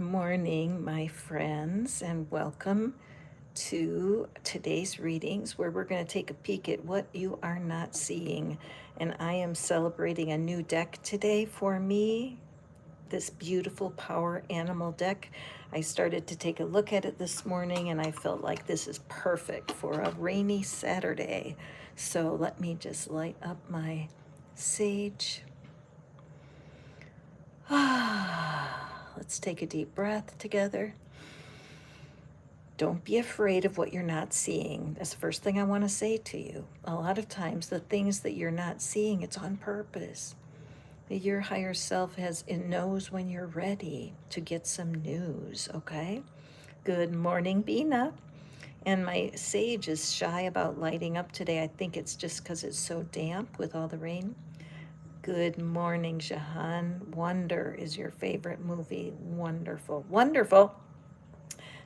morning, my friends, and welcome to today's readings where we're going to take a peek at what you are not seeing. And I am celebrating a new deck today for me, this beautiful Power Animal deck. I started to take a look at it this morning and I felt like this is perfect for a rainy Saturday. So let me just light up my sage. Let's take a deep breath together. Don't be afraid of what you're not seeing. That's the first thing I want to say to you. A lot of times, the things that you're not seeing, it's on purpose. Your higher self it knows when you're ready to get some news, okay? Good morning, Bina. And my sage is shy about lighting up today. I think it's just because it's so damp with all the rain. Good morning, Jahan. Wonder is your favorite movie. Wonderful. Wonderful.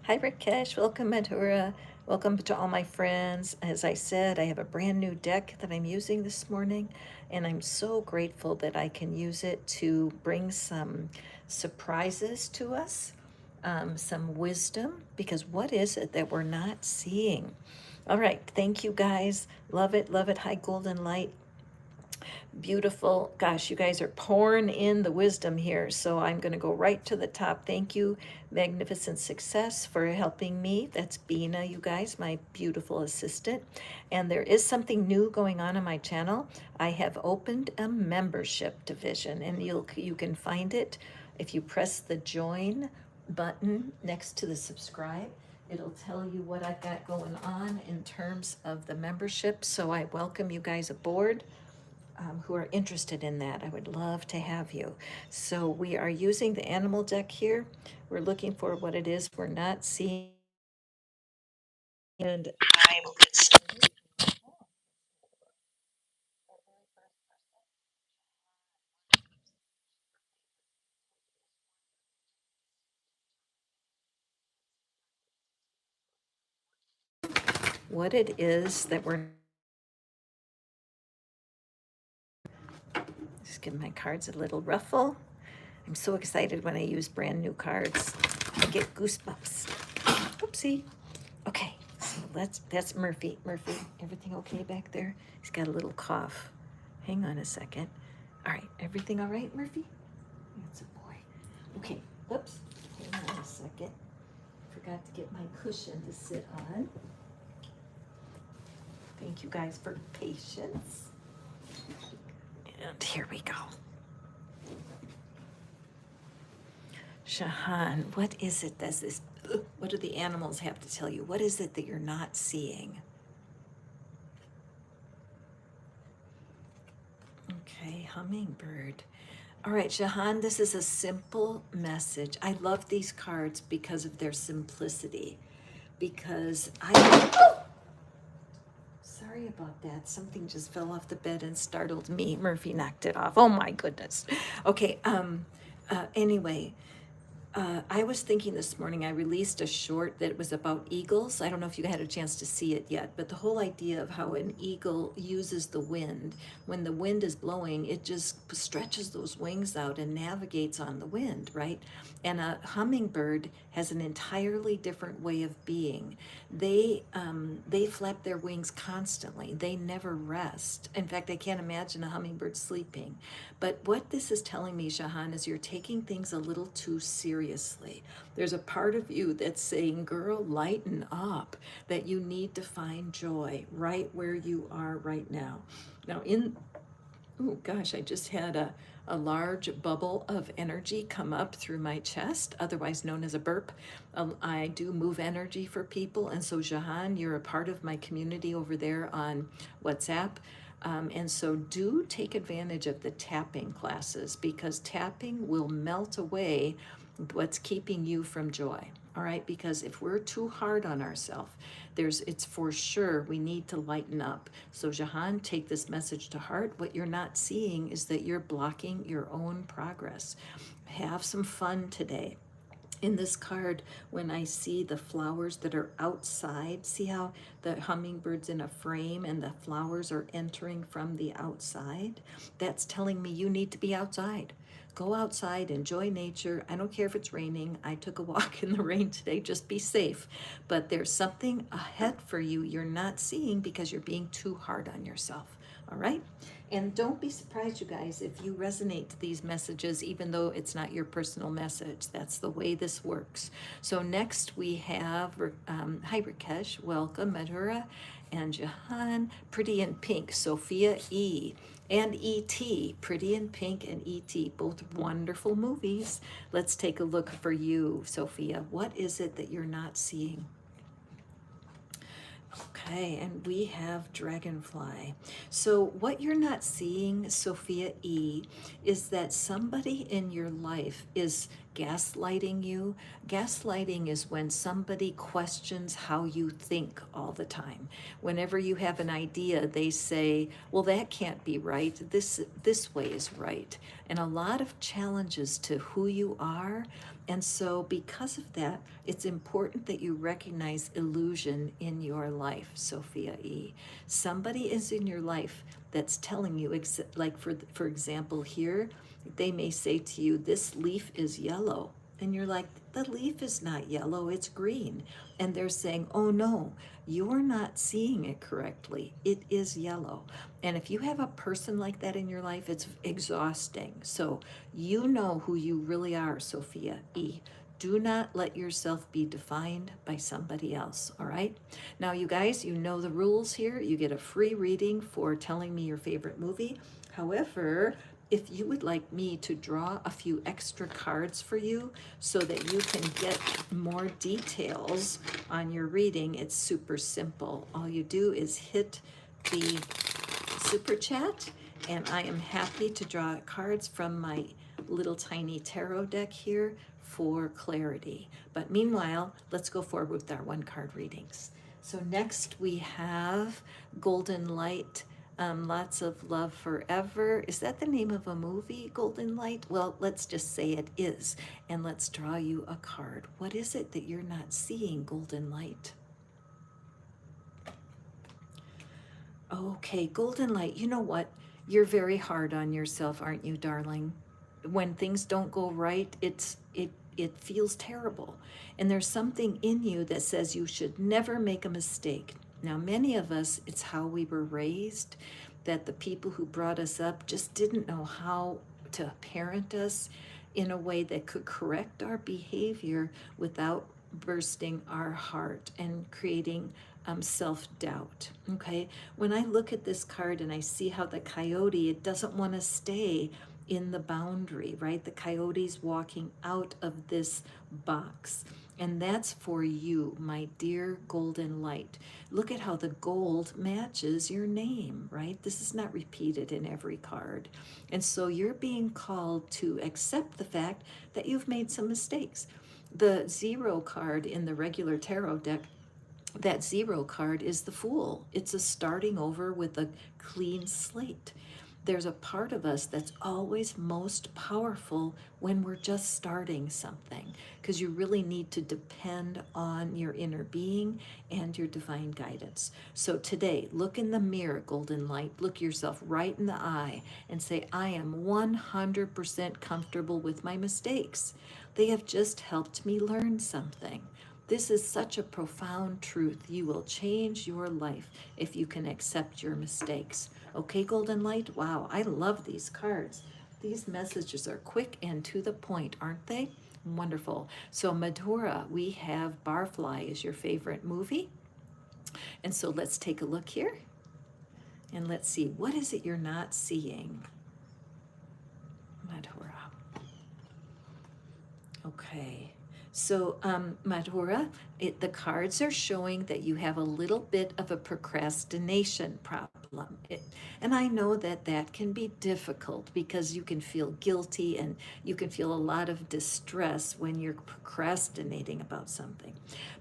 Hi, Rakesh. Welcome, Madhura. Welcome to all my friends. As I said, I have a brand new deck that I'm using this morning, and I'm so grateful that I can use it to bring some surprises to us, some wisdom, because what is it that we're not seeing? All right. Thank you, guys. Love it. Love it. Hi, Golden Light. Beautiful. Gosh, you guys are pouring in the wisdom here. So I'm going to go right to the top. Thank you, Magnificent Success, for helping me. That's Bina, you guys, my beautiful assistant. And there is something new going on my channel. I have opened a membership division, and you can find it if you press the join button next to the subscribe. It'll tell you what I've got going on in terms of the membership. So I welcome you guys aboard. Who are interested in that. I would love to have you. So we are using the animal deck here. We're looking for what it is we're not seeing. And I will get started. What it is that we're just give my cards a little ruffle. I'm so excited when I use brand new cards. I get goosebumps. Oopsie. Okay, so that's Murphy. Murphy, everything okay back there? He's got a little cough. Hang on a second. All right, everything all right, Murphy? That's a boy. Okay, oops. Hang on a second. Forgot to get my cushion to sit on. Thank you guys for patience. And here we go. Shahan, what is it that's this? What do the animals have to tell you? What is it that you're not seeing? Okay, hummingbird. All right, Shahan, this is a simple message. I love these cards because of their simplicity. Because oh! Sorry about that. Something just fell off the bed and startled me. Murphy knocked it off. Oh my goodness. Okay, anyway, I was thinking this morning, I released a short that was about eagles. I don't know if you had a chance to see it yet, but the whole idea of how an eagle uses the wind. When the wind is blowing, it just stretches those wings out and navigates on the wind, right? And a hummingbird has an entirely different way of being. They flap their wings constantly. They never rest. In fact, I can't imagine a hummingbird sleeping. But what this is telling me, Shahan, is you're taking things a little too seriously. There's a part of you that's saying, girl, lighten up, that you need to find joy right where you are right now. Now, oh gosh, I just had a large bubble of energy come up through my chest, otherwise known as a burp. I do move energy for people. And so, Jahan, you're a part of my community over there on WhatsApp. And so do take advantage of the tapping classes, because tapping will melt away what's keeping you from joy. All right, because if we're too hard on ourselves, it's for sure we need to lighten up. So Jahan, take this message to heart. What you're not seeing is that you're blocking your own progress. Have some fun today. In this card, when I see the flowers that are outside, see how the hummingbird's in a frame and the flowers are entering from the outside? That's telling me you need to be outside. Go outside, enjoy nature. I don't care if it's raining. I took a walk in the rain today. Just be safe. But there's something ahead for you you're not seeing because you're being too hard on yourself. All right? And don't be surprised, you guys, if you resonate to these messages, even though it's not your personal message. That's the way this works. So next we have, hi Rakesh, welcome, Madhura, and Jahan, Pretty in Pink, Sophia E., and E.T., Pretty in Pink and E.T., both wonderful movies. Let's take a look for you, Sophia. What is it that you're not seeing? Okay, and we have Dragonfly. So what you're not seeing, Sophia E., is that somebody in your life is gaslighting you. Gaslighting is when somebody questions how you think all the time. Whenever you have an idea, they say, well, that can't be right. This way is right. And a lot of challenges to who you are. And so because of that, it's important that you recognize illusion in your life, Sophia E. Somebody is in your life that's telling you, like for example here, they may say to you, this leaf is yellow. And you're like, the leaf is not yellow, it's green. And they're saying, oh no, you're not seeing it correctly. It is yellow. And if you have a person like that in your life, it's exhausting. So you know who you really are, Sophia E. Do not let yourself be defined by somebody else, all right? Now, you guys, you know the rules here. You get a free reading for telling me your favorite movie. However, if you would like me to draw a few extra cards for you so that you can get more details on your reading, it's super simple. All you do is hit the super chat, and I am happy to draw cards from my little tiny tarot deck here for clarity. But meanwhile, let's go forward with our one card readings. So next we have Golden Light, Lots of Love Forever. Is that the name of a movie, Golden Light? Well, let's just say it is. And let's draw you a card. What is it that you're not seeing, Golden Light? Okay, Golden Light, you know what? You're very hard on yourself, aren't you, darling? When things don't go right, it feels terrible. And there's something in you that says you should never make a mistake. Now, many of us, it's how we were raised, that the people who brought us up just didn't know how to parent us in a way that could correct our behavior without bursting our heart and creating self-doubt. Okay, when I look at this card and I see how the coyote, it doesn't want to stay in the boundary, right? The coyote's walking out of this box. And that's for you, my dear Golden Light. Look at how the gold matches your name, right? This is not repeated in every card. And so you're being called to accept the fact that you've made some mistakes. The 0 card in the regular tarot deck, that 0 card is the Fool. It's a starting over with a clean slate. There's a part of us that's always most powerful when we're just starting something, because you really need to depend on your inner being and your divine guidance. So today, look in the mirror, Golden Light, look yourself right in the eye and say, I am 100% comfortable with my mistakes. They have just helped me learn something. This is such a profound truth. You will change your life if you can accept your mistakes. Okay, Golden Light? Wow, I love these cards. These messages are quick and to the point, aren't they? Wonderful. So Madhura, we have Barfly is your favorite movie. And so let's take a look here. And let's see, what is it you're not seeing? Madhura. Okay. So, Madhura, the cards are showing that you have a little bit of a procrastination problem. And I know that that can be difficult because you can feel guilty and you can feel a lot of distress when you're procrastinating about something.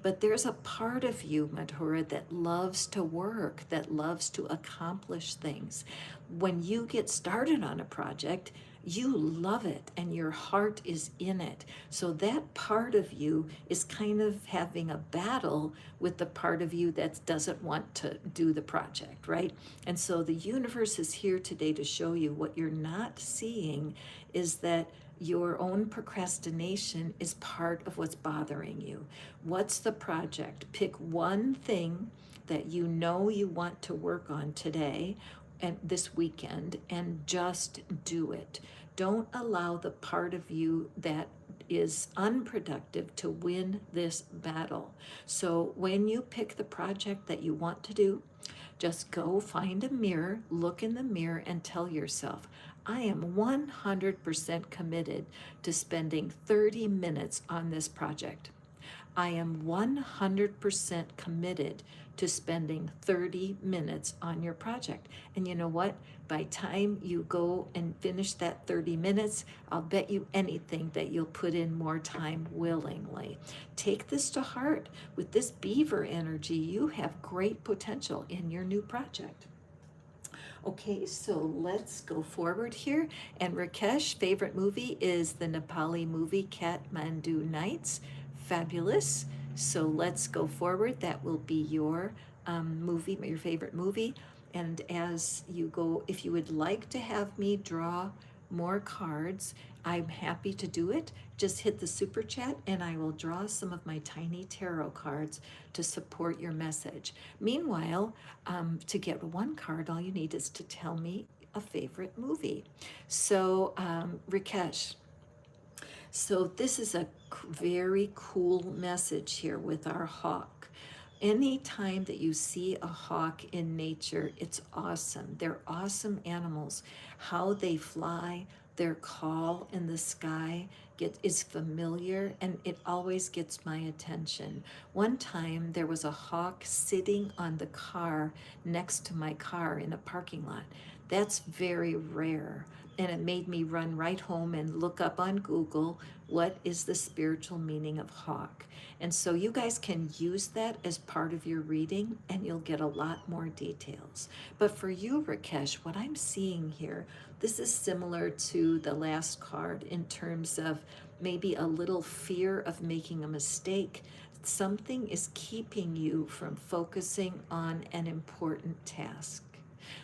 But there's a part of you, Madhura, that loves to work, that loves to accomplish things. When you get started on a project, You love it and your heart is in it. So that part of you is kind of having a battle with the part of you that doesn't want to do the project, right? And so the universe is here today to show you what you're not seeing is that your own procrastination is part of what's bothering you. What's the project? Pick one thing that you know you want to work on today and this weekend and just do it. Don't allow the part of you that is unproductive to win this battle. So when you pick the project that you want to do, just go find a mirror, look in the mirror, and tell yourself, I am 100% committed to spending 30 minutes on this project. I am 100% committed to spending 30 minutes on your project. And you know what? By time you go and finish that 30 minutes, I'll bet you anything that you'll put in more time willingly. Take this to heart. With this beaver energy, you have great potential in your new project. Okay, so let's go forward here. And Rakesh, favorite movie is the Nepali movie Kathmandu Nights. Fabulous. So let's go forward. That will be your movie, your favorite movie. And as you go, if you would like to have me draw more cards, I'm happy to do it. Just hit the super chat and I will draw some of my tiny tarot cards to support your message. Meanwhile, to get one card, all you need is to tell me a favorite movie. So, Rakesh, so this is a very cool message here with our hawk. Anytime that you see a hawk in nature, it's awesome. They're awesome animals. How they fly, their call in the sky is familiar, and it always gets my attention. One time there was a hawk sitting on the car next to my car in a parking lot. That's very rare. And it made me run right home and look up on Google, what is the spiritual meaning of hawk? And so you guys can use that as part of your reading and you'll get a lot more details. But for you, Rakesh, what I'm seeing here, this is similar to the last card in terms of maybe a little fear of making a mistake. Something is keeping you from focusing on an important task.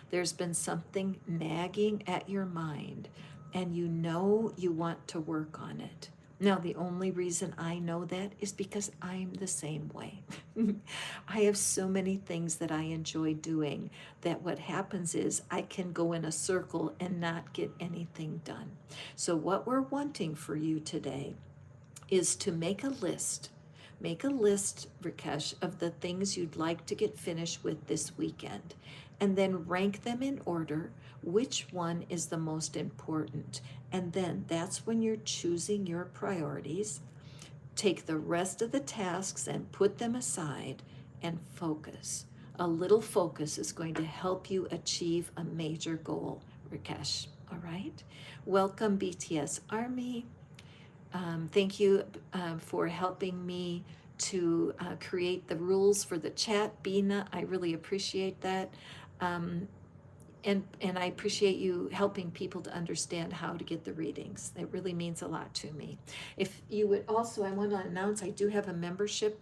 There's been something nagging at your mind and you know you want to work on it. Now, the only reason I know that is because I'm the same way. I have so many things that I enjoy doing that what happens is I can go in a circle and not get anything done. So what we're wanting for you today is to make a list. Make a list, Rakesh, of the things you'd like to get finished with this weekend, and then rank them in order. Which one is the most important? And then that's when you're choosing your priorities. Take the rest of the tasks and put them aside and focus. A little focus is going to help you achieve a major goal, Rakesh. All right? Welcome, BTS Army. Thank you for helping me to create the rules for the chat, Bina. I really appreciate that. And I appreciate you helping people to understand how to get the readings. It really means a lot to me. If you would also, I want to announce I do have a membership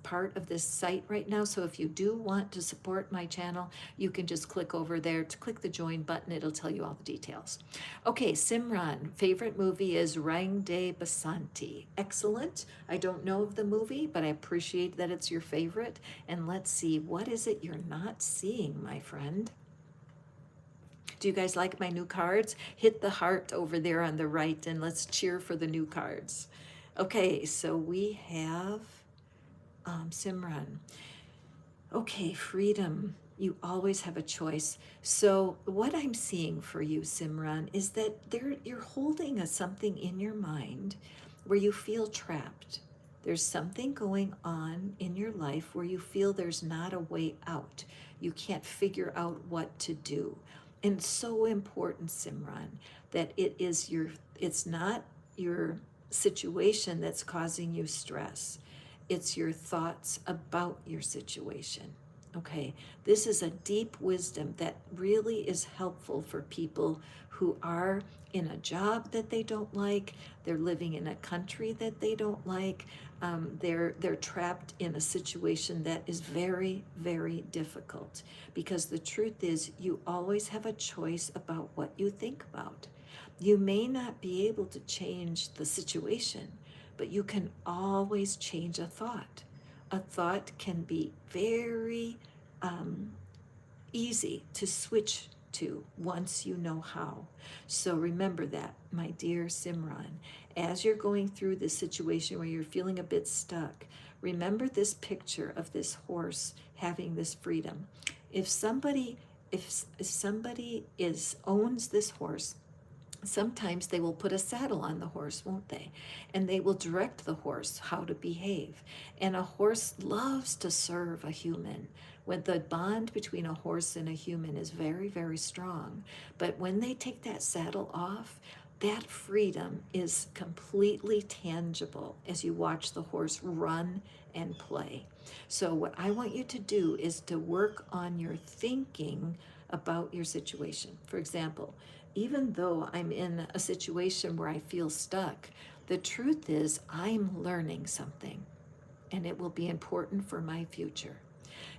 part of this site right now. So if you do want to support my channel, you can just click over there to click the join button. It'll tell you all the details. Okay, Simran, favorite movie is Rang De Basanti. Excellent. I don't know of the movie, but I appreciate that it's your favorite. And let's see, what is it you're not seeing, my friend? Do you guys like my new cards? Hit the heart over there on the right and let's cheer for the new cards. Okay, so we have Simran. Okay, freedom. You always have a choice. So what I'm seeing for you, Simran, is that you're holding something in your mind where you feel trapped. There's something going on in your life where you feel there's not a way out. You can't figure out what to do. And it's so important, Simran, that it's not your situation that's causing you stress. It's your thoughts about your situation. Okay, this is a deep wisdom that really is helpful for people who are in a job that they don't like, they're living in a country that they don't like, they're trapped in a situation that is very, very difficult. Because the truth is, you always have a choice about what you think about. You may not be able to change the situation, but you can always change a thought. A thought can be very um, easy to switch to once you know how. So remember that, my dear Simran, as you're going through this situation where you're feeling a bit stuck, remember this picture of this horse having this freedom. If somebody if somebody is owns this horse, sometimes they will put a saddle on the horse, won't they? And they will direct the horse how to behave. And a horse loves to serve a human. When the bond between a horse and a human is very, very strong. But when they take that saddle off, that freedom is completely tangible as you watch the horse run and play. So, what I want you to do is to work on your thinking about your situation. For example, even though I'm in a situation where I feel stuck, the truth is I'm learning something and it will be important for my future.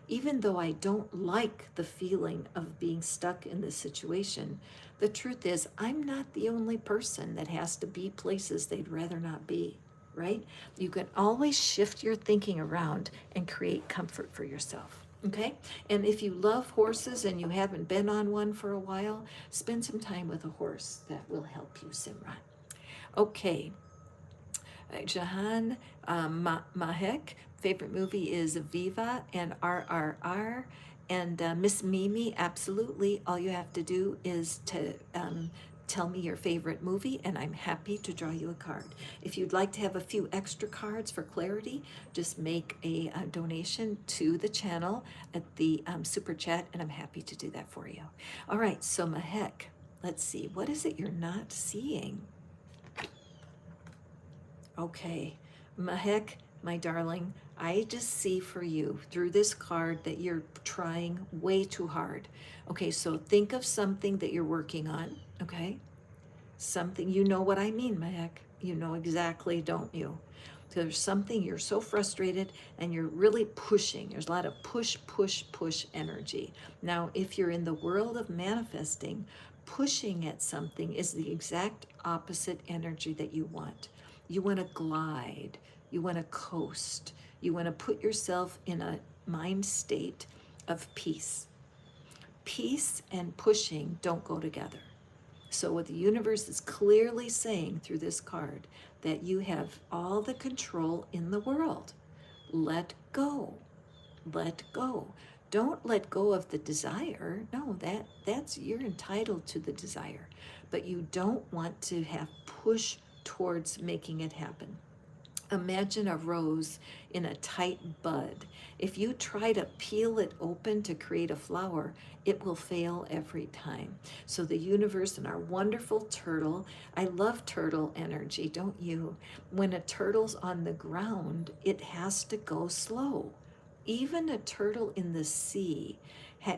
Even though I don't like the feeling of being stuck in this situation, the truth is I'm not the only person that has to be places they'd rather not be, right? You can always shift your thinking around and create comfort for yourself. Okay? And if you love horses and you haven't been on one for a while, spend some time with a horse. That will help you, Simran. Okay, Jahan Mahek, favorite movie is Viva and RRR. And Miss Mimi, absolutely. All you have to do is to tell me your favorite movie, and I'm happy to draw you a card. If you'd like to have a few extra cards for clarity, just make a donation to the channel at the super chat, and I'm happy to do that for you. All right, so Mahek, let's see. What is it you're not seeing? Okay, Mahek, my darling, I just see for you through this card that you're trying way too hard. Okay, so think of something that you're working on, okay? Something, you know what I mean, Mahek. You know exactly, don't you? So there's something you're so frustrated and you're really pushing. There's a lot of push, push, push energy. Now, if you're in the world of manifesting, pushing at something is the exact opposite energy that you want. You want to glide, you want to coast, you want to put yourself in a mind state of peace. Peace and pushing don't go together. So what the universe is clearly saying through this card, that you have all the control in the world. Let go. Let go. Don't let go of the desire. No, that's you're entitled to the desire, but you don't want to have push towards making it happen. Imagine a rose in a tight bud. If you try to peel it open to create a flower, it will fail every time. So the universe and our wonderful turtle, I love turtle energy, don't you? When a turtle's on the ground, it has to go slow. Even a turtle in the sea,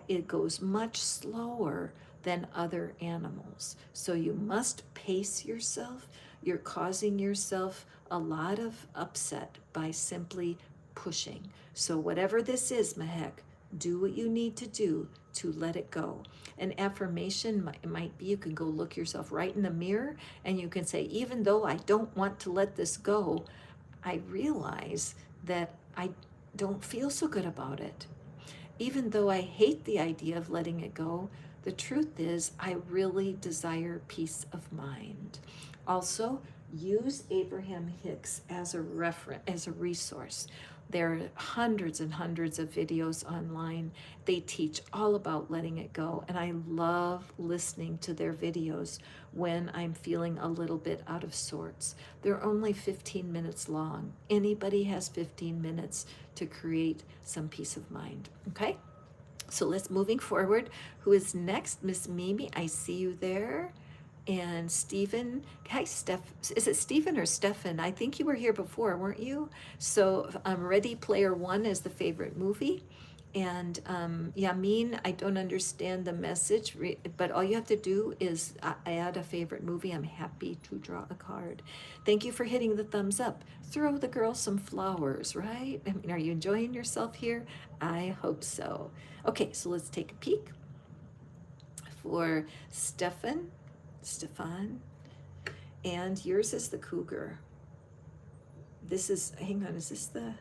it goes much slower than other animals. So you must pace yourself. You're causing yourself a lot of upset by simply pushing. So whatever this is, Mahek, do what you need to do to let it go. An affirmation might be you can go look yourself right in the mirror and you can say, even though I don't want to let this go, I realize that I don't feel so good about it. Even though I hate the idea of letting it go, the truth is I really desire peace of mind. Also, use Abraham Hicks as a reference, as a resource. There are hundreds and hundreds of videos online. They teach all about letting it go, and I love listening to their videos when I'm feeling a little bit out of sorts. They're only 15 minutes long. Anybody has 15 minutes to create some peace of mind, okay? So let's moving forward. Who is next? Miss Mimi, I see you there. And Stephen, hi Steph, is it Stephen or Stefan? I think you were here before, weren't you? So Ready Player One is the favorite movie. And Yamin, I don't understand the message, but all you have to do is add a favorite movie. I'm happy to draw a card. Thank you for hitting the thumbs up. Throw the girl some flowers, right? I mean, are you enjoying yourself here? I hope so. Okay, so let's take a peek for Stefan, and yours is the cougar. This is, hang on, is this the,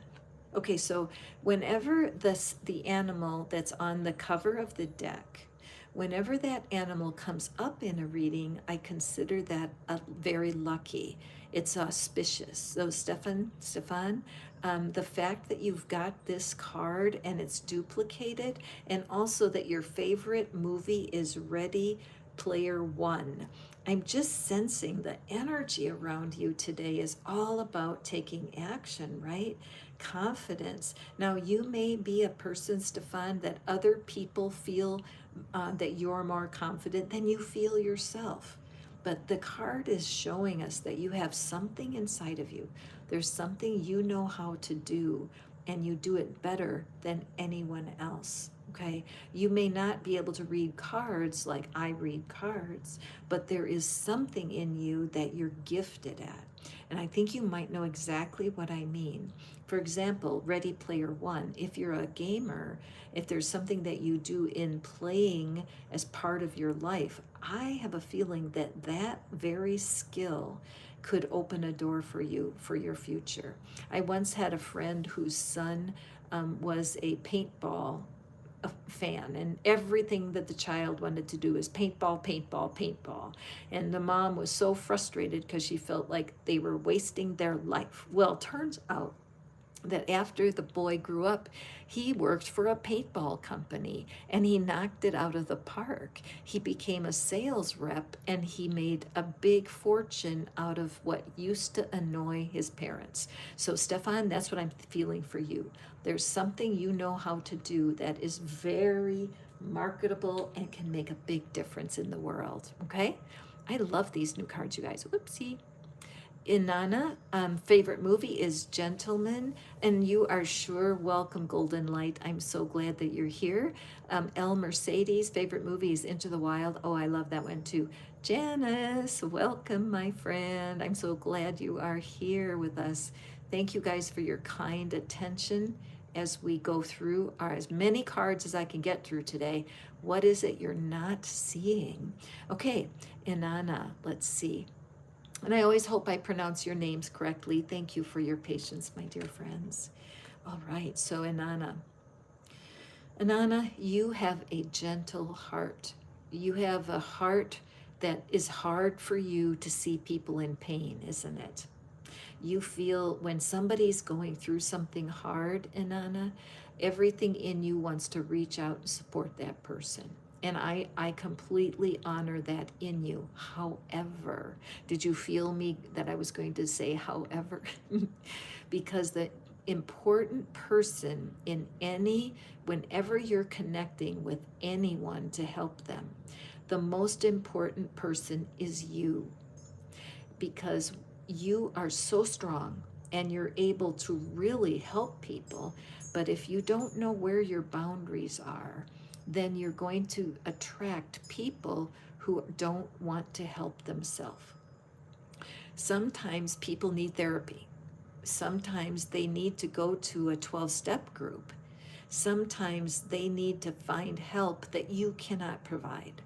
okay, so whenever the animal that's on the cover of the deck, whenever that animal comes up in a reading, I consider that very lucky. It's auspicious. So Stefan, the fact that you've got this card and it's duplicated, and also that your favorite movie is Ready Player One. I'm just sensing the energy around you today is all about taking action, right? Confidence. Now, you may be a person, Stefan, that other people feel that you're more confident than you feel yourself. But the card is showing us that you have something inside of you. There's something you know how to do, and you do it better than anyone else. Okay, you may not be able to read cards like I read cards, but there is something in you that you're gifted at. And I think you might know exactly what I mean. For example, Ready Player One, if you're a gamer, if there's something that you do in playing as part of your life, I have a feeling that that very skill could open a door for you for your future. I once had a friend whose son was a paintball fan, and everything that the child wanted to do is paintball, paintball, paintball. And the mom was so frustrated because she felt like they were wasting their life. Well, turns out that after the boy grew up, he worked for a paintball company and he knocked it out of the park. He became a sales rep and he made a big fortune out of what used to annoy his parents. So, Stefan, that's what I'm feeling for you. There's something you know how to do that is very marketable and can make a big difference in the world. Okay? I love these new cards, you guys. Whoopsie. Inanna, favorite movie is Gentleman, and you are sure welcome, Golden Light. I'm so glad that you're here. El Mercedes, favorite movie is Into the Wild. Oh, I love that one too. Janice, welcome, my friend. I'm so glad you are here with us. Thank you guys for your kind attention as we go through as many cards as I can get through today. What is it you're not seeing? Okay, Inanna, let's see. And I always hope I pronounce your names correctly. Thank you for your patience, my dear friends. All right, so Inanna, you have a gentle heart. You have a heart that is hard for you to see people in pain, isn't it? You feel when somebody's going through something hard, Inanna, everything in you wants to reach out and support that person. And I completely honor that in you. However, did you feel me that I was going to say however? Because the important person in whenever you're connecting with anyone to help them, the most important person is you. Because you are so strong and you're able to really help people. But if you don't know where your boundaries are, then you're going to attract people who don't want to help themselves. Sometimes people need therapy. Sometimes they need to go to a 12-step group. Sometimes they need to find help that you cannot provide.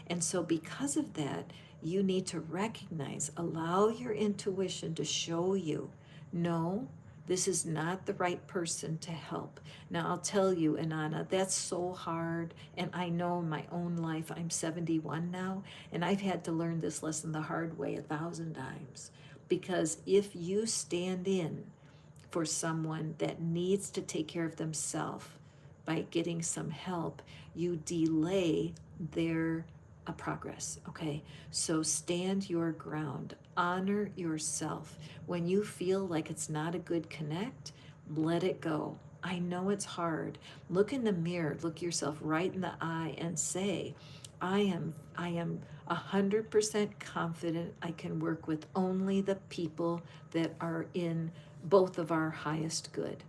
And so because of that, you need to recognize, allow your intuition to show you, no, this is not the right person to help. Now, I'll tell you, Inanna, that's so hard. And I know in my own life, I'm 71 now, and I've had to learn this lesson the hard way 1,000 times. Because if you stand in for someone that needs to take care of themselves by getting some help, you delay their progress. Okay, so stand your ground, honor yourself. When you feel like it's not a good connect, let it go. I know it's hard. Look in the mirror, look yourself right in the eye and say, I am 100% confident I can work with only the people that are in both of our highest good.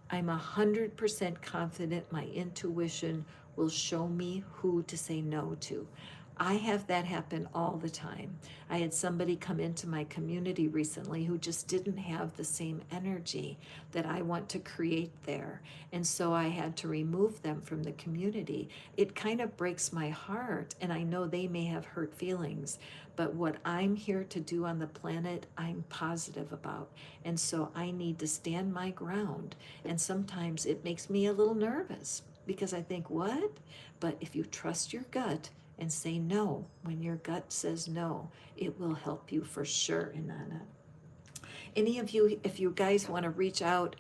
I'm 100% confident my intuition will show me who to say no to. I have that happen all the time. I had somebody come into my community recently who just didn't have the same energy that I want to create there. And so I had to remove them from the community. It kind of breaks my heart, and I know they may have hurt feelings, but what I'm here to do on the planet, I'm positive about. And so I need to stand my ground. And sometimes it makes me a little nervous because I think, what? But if you trust your gut and say no when your gut says no, it will help you for sure, Inanna. Any of you, if you guys want to reach out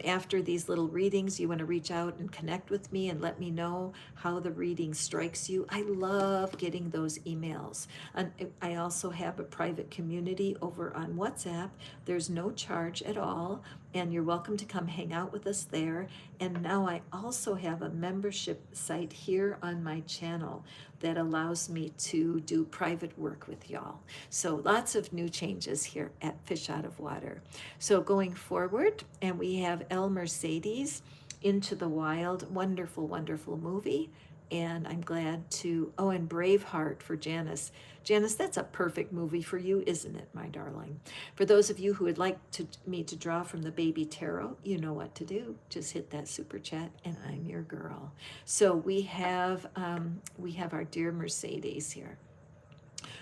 after these little readings, you want to reach out and connect with me and let me know how the reading strikes you. I love getting those emails. And I also have a private community over on WhatsApp. There's no charge at all, and you're welcome to come hang out with us there. And now I also have a membership site here on my channel that allows me to do private work with y'all. So lots of new changes here at Fish Out of Water. So going forward, and we have El Mercedes, Into the Wild, wonderful, wonderful movie. And I'm glad to, oh, and Braveheart for Janice. Janice, that's a perfect movie for you, isn't it, my darling? For those of you who would like me to draw from the baby tarot, you know what to do. Just hit that super chat, and I'm your girl. So we have our dear Mercedes here.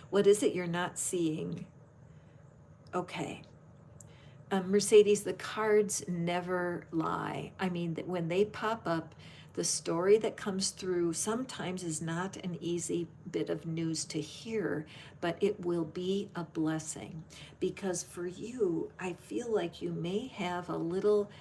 What is it you're not seeing? Okay. Mercedes, the cards never lie. I mean, when they pop up, the story that comes through sometimes is not an easy bit of news to hear, but it will be a blessing. Because for you, I feel like you may have a little,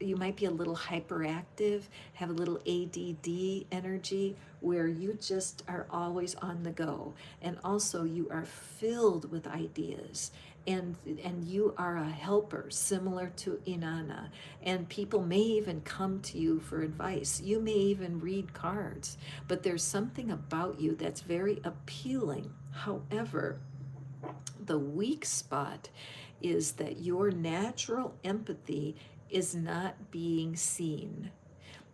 you might be a little hyperactive, have a little ADD energy where you just are always on the go. And also you are filled with ideas. And you are a helper similar to Inanna, and people may even come to you for advice. You may even read cards, but there's something about you that's very appealing. However, the weak spot is that your natural empathy is not being seen.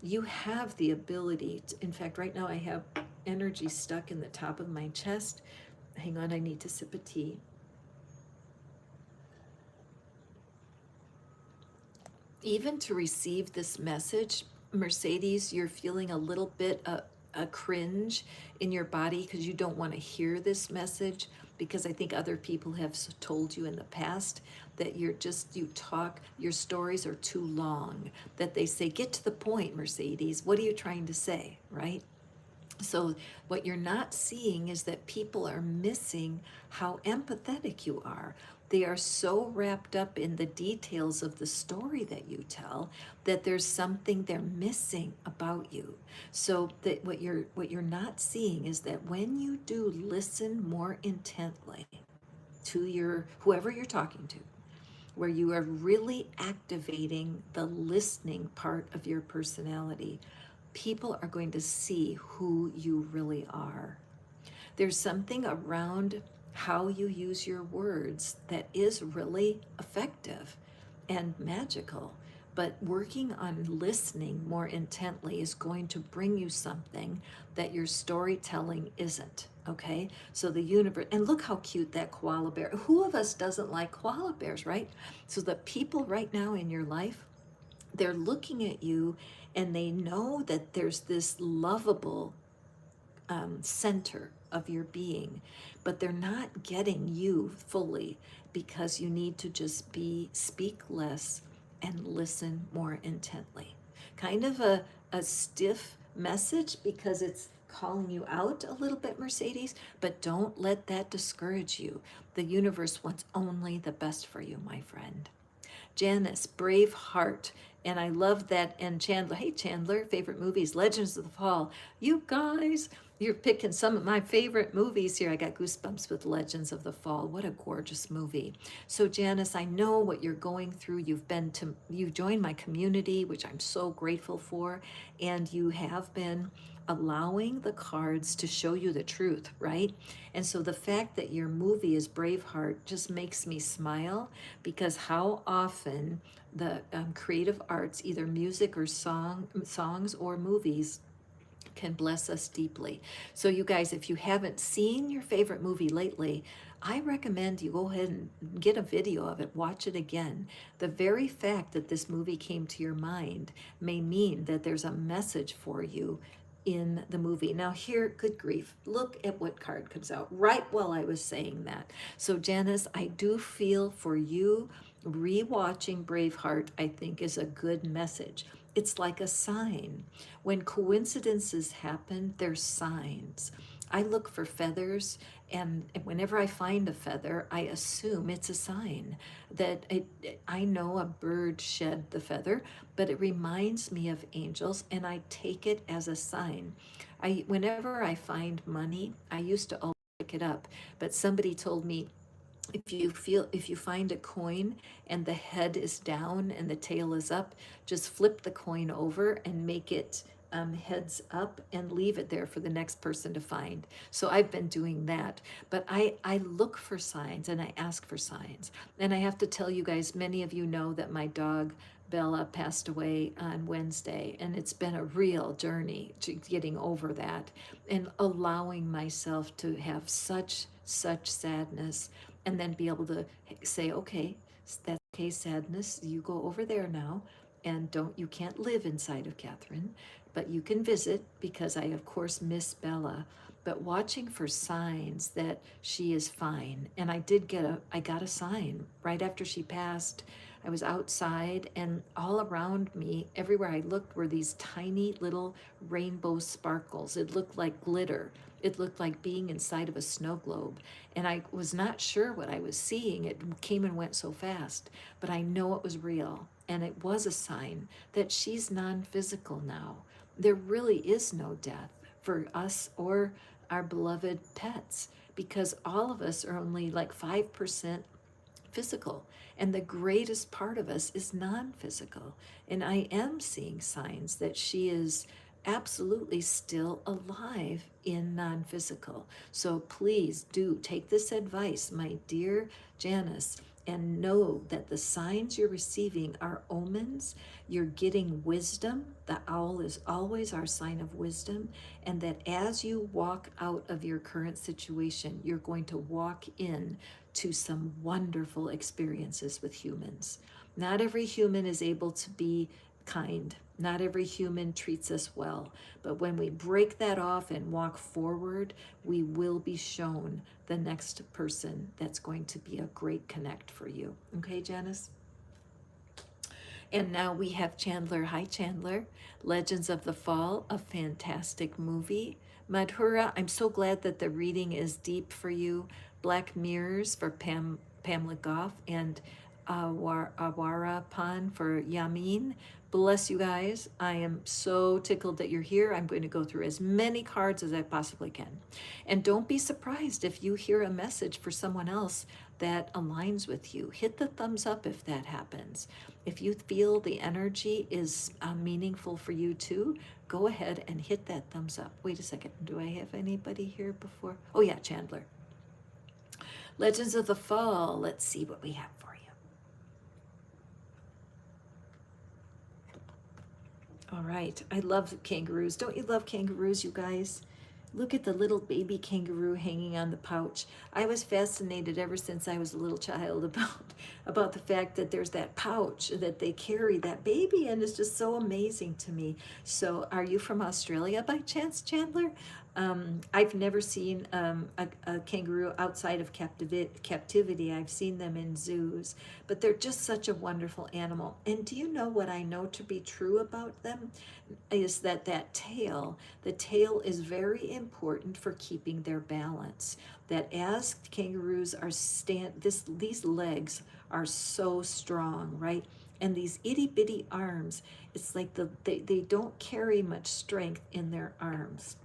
You have the ability to, in fact, right now I have energy stuck in the top of my chest. Hang on, I need to sip a tea. Even to receive this message, Mercedes, you're feeling a little bit a cringe in your body because you don't want to hear this message, because I think other people have told you in the past that you talk, your stories are too long, that they say, get to the point, Mercedes, what are you trying to say, right? So what you're not seeing is that people are missing how empathetic you are. They are so wrapped up in the details of the story that you tell that there's something they're missing about you. So that what you're not seeing is that when you do listen more intently to your whoever you're talking to, where you are really activating the listening part of your personality, people are going to see who you really are. There's something around how you use your words that is really effective and magical. But working on listening more intently is going to bring you something that your storytelling isn't, okay? So the universe, and look how cute that koala bear, who of us doesn't like koala bears, right? So the people right now in your life, they're looking at you and they know that there's this lovable center of your being, but they're not getting you fully because you need to just speak less and listen more intently. Kind of a stiff message because it's calling you out a little bit, Mercedes, but don't let that discourage you. The universe wants only the best for you, my friend. Janice, brave heart. And I love that. And Chandler, hey Chandler, favorite movies, Legends of the Fall. You guys, you're picking some of my favorite movies here. I got goosebumps with Legends of the Fall. What a gorgeous movie. So Janice, I know what you're going through. You joined my community, which I'm so grateful for. And you have been allowing the cards to show you the truth, right? And so the fact that your movie is Braveheart just makes me smile, because how often the creative arts, either music or songs or movies, can bless us deeply. So, you guys, if you haven't seen your favorite movie lately, I recommend you go ahead and get a video of it, watch it again. The very fact that this movie came to your mind may mean that there's a message for you in the movie. Now, here, good grief, look at what card comes out right while I was saying that. So, Janice, I do feel for you. Rewatching Braveheart, I think, is a good message. It's like a sign. When coincidences happen, there's signs. I look for feathers, and whenever I find a feather, I assume it's a sign that I know a bird shed the feather, but it reminds me of angels, and I take it as a sign. Whenever I find money, I used to always pick it up, but somebody told me, if you find a coin and the head is down and the tail is up, just flip the coin over and make it heads up and leave it there for the next person to find. So I've been doing that, but I look for signs and I ask for signs. And I have to tell you guys, many of you know that my dog Bella passed away on Wednesday, and it's been a real journey to getting over that and allowing myself to have such sadness, and then be able to say, okay, that's okay, sadness, you go over there now, and you can't live inside of Catherine, but you can visit, because I of course miss Bella. But watching for signs that she is fine. And I got a sign right after she passed. I was outside, and all around me, everywhere I looked, were these tiny little rainbow sparkles. It looked like glitter. It looked like being inside of a snow globe. And I was not sure what I was seeing. It came and went so fast, but I know it was real. And it was a sign that she's non-physical now. There really is no death for us or our beloved pets, because all of us are only like 5% physical, and the greatest part of us is non-physical. And I am seeing signs that she is absolutely still alive in non-physical. So please do take this advice, my dear Janice, and know that the signs you're receiving are omens. You're getting wisdom. The owl is always our sign of wisdom. And that as you walk out of your current situation, you're going to walk in to some wonderful experiences with humans. Not every human is able to be kind. Not every human treats us well. But when we break that off and walk forward, we will be shown the next person that's going to be a great connect for you. Okay, Janice? And now we have Chandler. Hi, Chandler. Legends of the Fall, a fantastic movie. Madhura, I'm so glad that the reading is deep for you. Black Mirrors for Pamela Goff, and Awara Pan for Yamin. Bless you guys. I am so tickled that you're here. I'm going to go through as many cards as I possibly can. And don't be surprised if you hear a message for someone else that aligns with you. Hit the thumbs up if that happens. If you feel the energy is meaningful for you too, go ahead and hit that thumbs up. Wait a second. Do I have anybody here before? Oh yeah, Chandler. Legends of the Fall. Let's see what we have for you. All right. I love kangaroos. Don't you love kangaroos, you guys? Look at the little baby kangaroo hanging on the pouch. I was fascinated ever since I was a little child about the fact that there's that pouch that they carry that baby in. It's just so amazing to me. So are you from Australia by chance, Chandler? I've never seen a kangaroo outside of captivity. I've seen them in zoos, but they're just such a wonderful animal. And do you know what I know to be true about them? Is that the tail is very important for keeping their balance. That as kangaroos are these legs are so strong, right? And these itty bitty arms, it's like they don't carry much strength in their arms.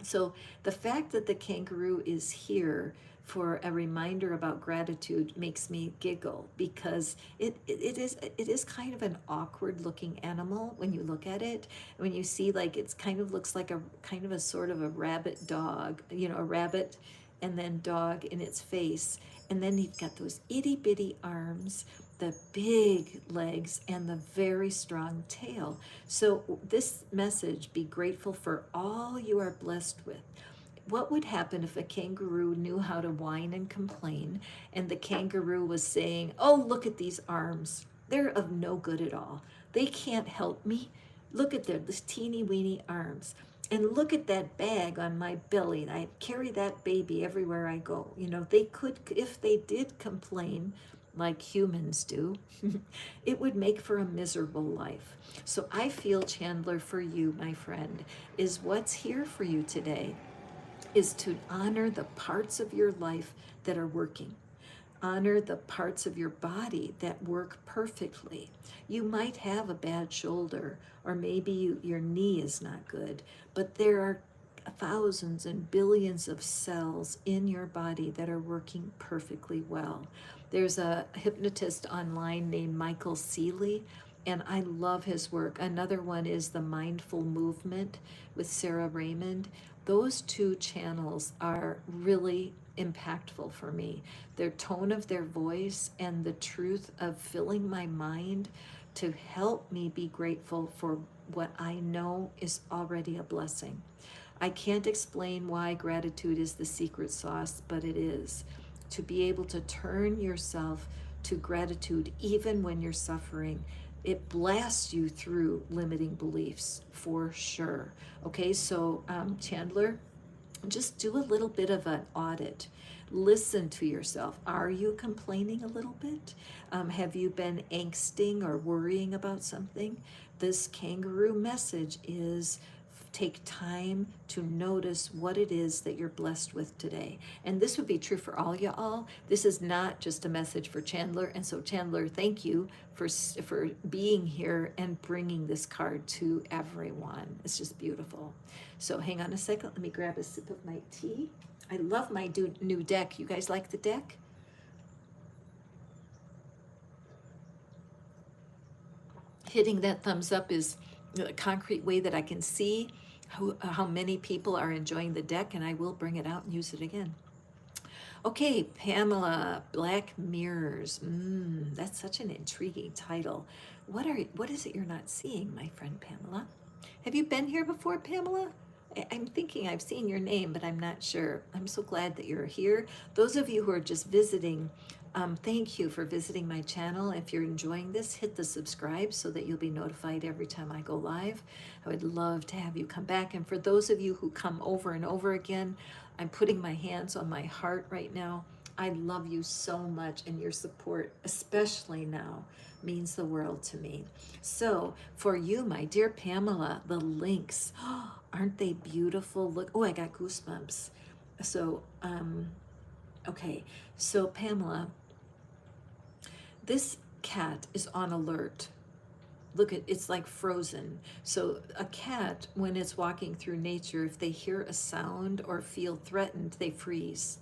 So the fact that the kangaroo is here for a reminder about gratitude makes me giggle, because it is kind of an awkward looking animal when you look at it. When you see, like, it's kind of looks like a kind of a sort of a rabbit dog, a rabbit and then dog in its face. And then you've got those itty bitty arms, the big legs, and the very strong tail. So this message: be grateful for all you are blessed with. What would happen if a kangaroo knew how to whine and complain, and the kangaroo was saying, "Oh, look at these arms. They're of no good at all. They can't help me. Look at this teeny weeny arms. And look at that bag on my belly. I carry that baby everywhere I go." They could, if they did complain like humans do, it would make for a miserable life. So I feel, Chandler, for you, my friend, is what's here for you today is to honor the parts of your life that are working. Honor the parts of your body that work perfectly. You might have a bad shoulder, or maybe your knee is not good, but there are thousands and billions of cells in your body that are working perfectly well. There's a hypnotist online named Michael Seeley, and I love his work. Another one is the Mindful Movement with Sarah Raymond. Those two channels are really impactful for me. Their tone of their voice and the truth of filling my mind to help me be grateful for what I know is already a blessing. I can't explain why gratitude is the secret sauce, but it is. To be able to turn yourself to gratitude even when you're suffering, it blasts you through limiting beliefs for sure. Okay, so Chandler, just do a little bit of an audit. Listen to yourself. Are you complaining a little bit? Have you been angsting or worrying about something? This kangaroo message is: take time to notice what it is that you're blessed with today. And this would be true for all y'all. This is not just a message for Chandler. And so, Chandler, thank you for being here and bringing this card to everyone. It's just beautiful. So hang on a second. Let me grab a sip of my tea. I love my new deck. You guys like the deck? Hitting that thumbs up is a concrete way that I can see how many people are enjoying the deck, and I will bring it out and use it again. Okay, Pamela, Black Mirrors. That's such an intriguing title. What is it you're not seeing, my friend Pamela? Have you been here before, Pamela? I'm thinking I've seen your name, but I'm not sure. I'm so glad that you're here. Those of you who are just visiting, thank you for visiting my channel. If you're enjoying this, hit the subscribe so that you'll be notified every time I go live. I would love to have you come back. And for those of you who come over and over again, I'm putting my hands on my heart right now. I love you so much, and your support, especially now, means the world to me. So for you, my dear Pamela, the links, aren't they beautiful? Look, oh, I got goosebumps. So, okay, so Pamela, this cat is on alert. Look at, it's like frozen. So a cat, when it's walking through nature, if they hear a sound or feel threatened, they freeze.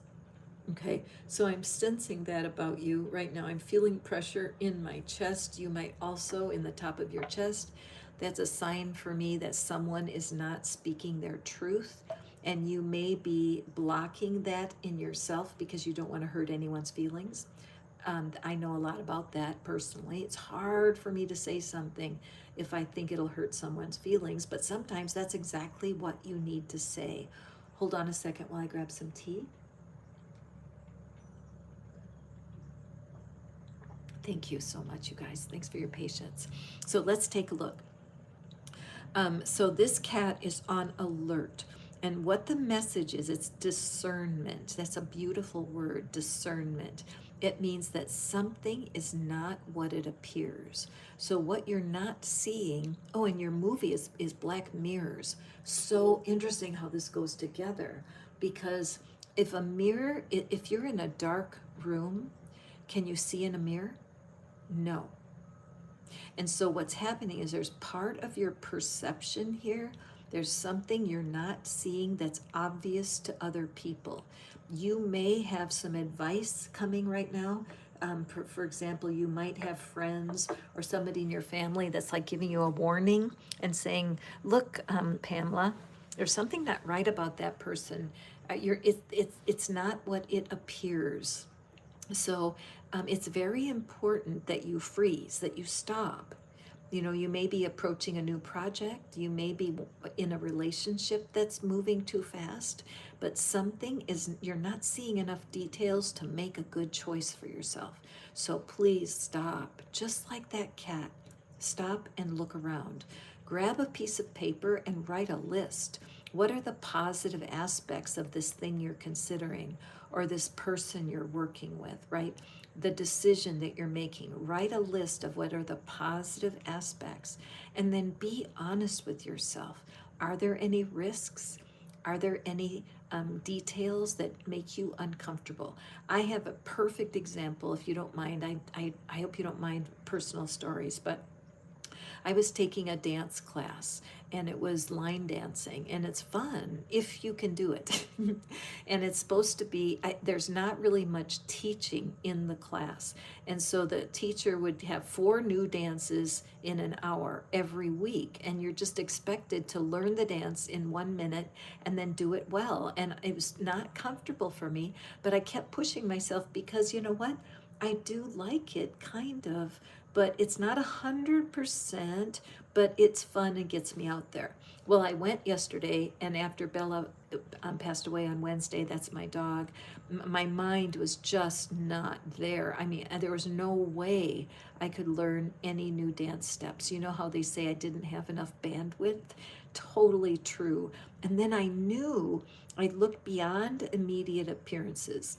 Okay, so I'm sensing that about you right now. I'm feeling pressure in my chest. You might also in the top of your chest. That's a sign for me that someone is not speaking their truth, and you may be blocking that in yourself because you don't want to hurt anyone's feelings. I know a lot about that personally. It's hard for me to say something if I think it'll hurt someone's feelings, but sometimes that's exactly what you need to say. Hold on a second while I grab some tea. Thank you so much, you guys. Thanks for your patience. So let's take a look. So this cat is on alert. And what the message is, it's discernment. That's a beautiful word, discernment. It means that something is not what it appears. So what you're not seeing, oh, and your movie is Black Mirrors. So interesting how this goes together, because if you're in a dark room, can you see in a mirror? No. And so what's happening is there's part of your perception here There's something you're not seeing that's obvious to other people. You may have some advice coming right now. For example, you might have friends or somebody in your family that's like giving you a warning and saying, look, Pamela, there's something not right about that person. It's not what it appears. So it's very important that you freeze, that you stop. You know, you may be approaching a new project, you may be in a relationship that's moving too fast, but something is, you're not seeing enough details to make a good choice for yourself. So please stop, just like that cat. Stop and look around. Grab a piece of paper and write a list. What are the positive aspects of this thing you're considering or this person you're working with, right? The decision that you're making. Write a list of what are the positive aspects and then be honest with yourself. Are there any risks? Are there any details that make you uncomfortable? I have a perfect example, if you don't mind. I hope you don't mind personal stories, but I was taking a dance class and it was line dancing and it's fun if you can do it. And it's supposed to be, there's not really much teaching in the class. And so the teacher would have 4 new dances in an hour every week. And you're just expected to learn the dance in 1 minute and then do it well. And it was not comfortable for me, but I kept pushing myself because you know what? I do like it, kind of, but it's not 100%, but it's fun and gets me out there. Well, I went yesterday, and after Bella passed away on Wednesday, that's my dog, my mind was just not there. I mean, there was no way I could learn any new dance steps. You know how they say I didn't have enough bandwidth? Totally true. And then I knew I looked beyond immediate appearances.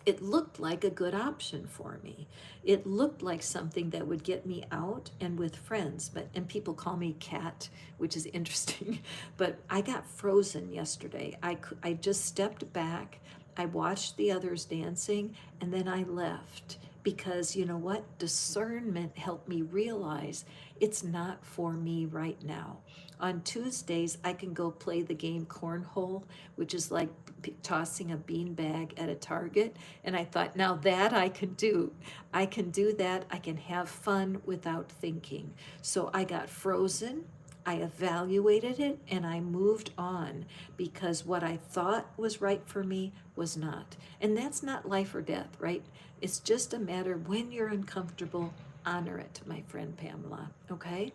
It looked like a good option for me. It looked like something that would get me out and with friends. And people call me Cat, which is interesting. But I got frozen yesterday. I just stepped back. I watched the others dancing, and then I left because you know what? Discernment helped me realize it's not for me right now. On Tuesdays, I can go play the game cornhole, which is like tossing a bean bag at a target. And I thought, now that I can do. I can do that. I can have fun without thinking. So I got frozen. I evaluated it and I moved on because what I thought was right for me was not. And that's not life or death, right? It's just a matter when you're uncomfortable, honor it, my friend Pamela. Okay?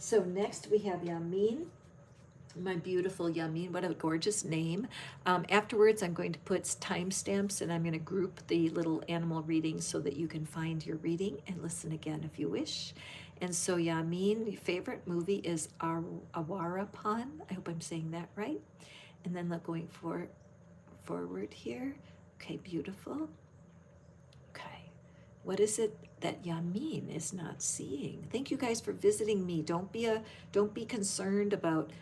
So next we have Yamin. My beautiful Yamin, what a gorgeous name. Afterwards, I'm going to put timestamps and I'm going to group the little animal readings so that you can find your reading and listen again if you wish. And so Yamin, your favorite movie is Awarapan. I hope I'm saying that right. And then going forward here. Okay, beautiful. Okay, what is it that Yamin is not seeing? Thank you guys for visiting me. Don't be concerned about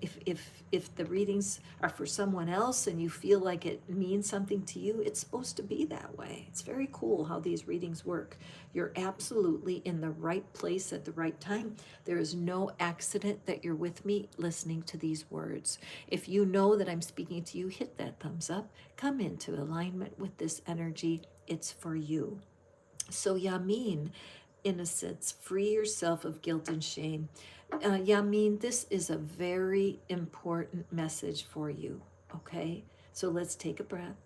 if the readings are for someone else and you feel like it means something to you. It's supposed to be that way. It's very cool how these readings work. You're absolutely in the right place at the right time. There is no accident that you're with me listening to these words. If you know that I'm speaking to you, hit that thumbs up. Come into alignment with this energy. It's for you. So Yamin, innocence, free yourself of guilt and shame. Yamin, this is a very important message for you, okay? So let's take a breath.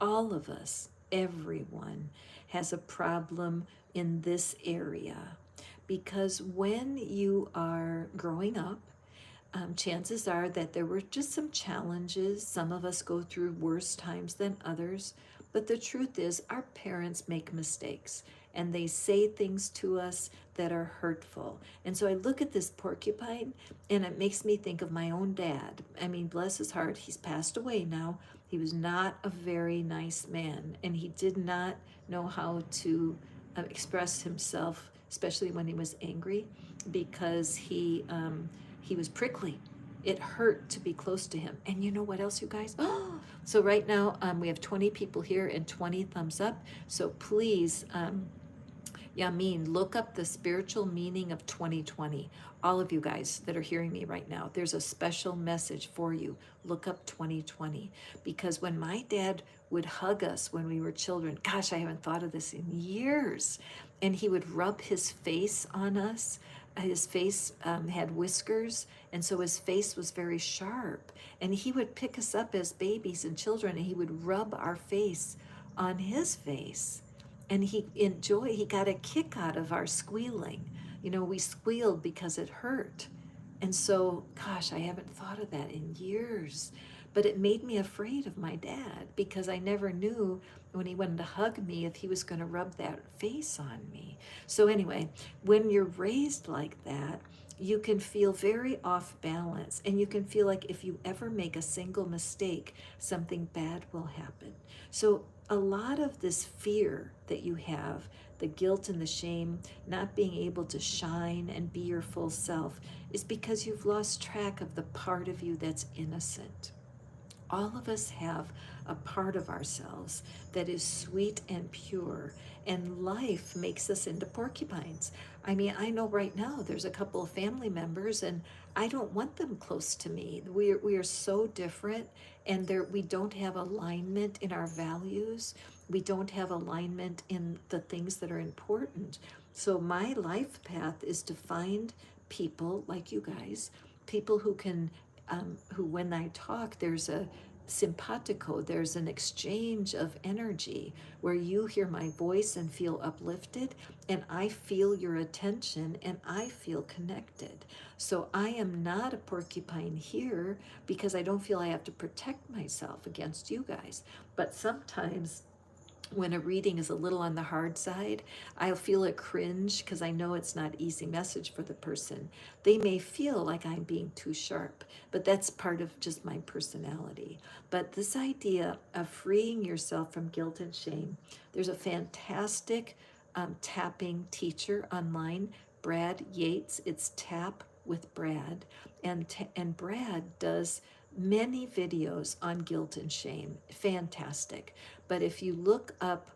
All of us, everyone, has a problem in this area because when you are growing up, chances are that there were just some challenges. Some of us go through worse times than others. But the truth is, our parents make mistakes and they say things to us that are hurtful. And so I look at this porcupine and it makes me think of my own dad. I mean, bless his heart, he's passed away now. He was not a very nice man and he did not know how to express himself, especially when he was angry, because he was prickly. It hurt to be close to him. And you know what else, you guys? So right now we have 20 people here and 20 thumbs up. So please Yamin, look up the spiritual meaning of 2020. All of you guys that are hearing me right now, there's a special message for you. Look up 2020. Because when my dad would hug us when we were children, gosh, I haven't thought of this in years, and he would rub his face on us. His face had whiskers, and so his face was very sharp. And he would pick us up as babies and children, and he would rub our face on his face. And he got a kick out of our squealing. You know, we squealed because it hurt. And so, gosh, I haven't thought of that in years. But it made me afraid of my dad because I never knew when he wanted to hug me if he was going to rub that face on me. So, anyway, when you're raised like that, you can feel very off balance, and you can feel like if you ever make a single mistake, something bad will happen. So, a lot of this fear that you have, the guilt and the shame, not being able to shine and be your full self, is because you've lost track of the part of you that's innocent. All of us have a part of ourselves that is sweet and pure, and life makes us into porcupines. I mean, I know right now there's a couple of family members, and I don't want them close to me. We are so different, and we don't have alignment in our values. We don't have alignment in the things that are important. So my life path is to find people like you guys, people who can who, when I talk, there's a simpatico, there's an exchange of energy where you hear my voice and feel uplifted, and I feel your attention and I feel connected. So I am not a porcupine here because I don't feel I have to protect myself against you guys. But sometimes when a reading is a little on the hard side, I'll feel a cringe because I know it's not easy message for the person. They may feel like I'm being too sharp, but that's part of just my personality. But this idea of freeing yourself from guilt and shame, there's a fantastic tapping teacher online, Brad Yates. It's Tap with Brad, and Brad does many videos on guilt and shame. Fantastic. But if you look up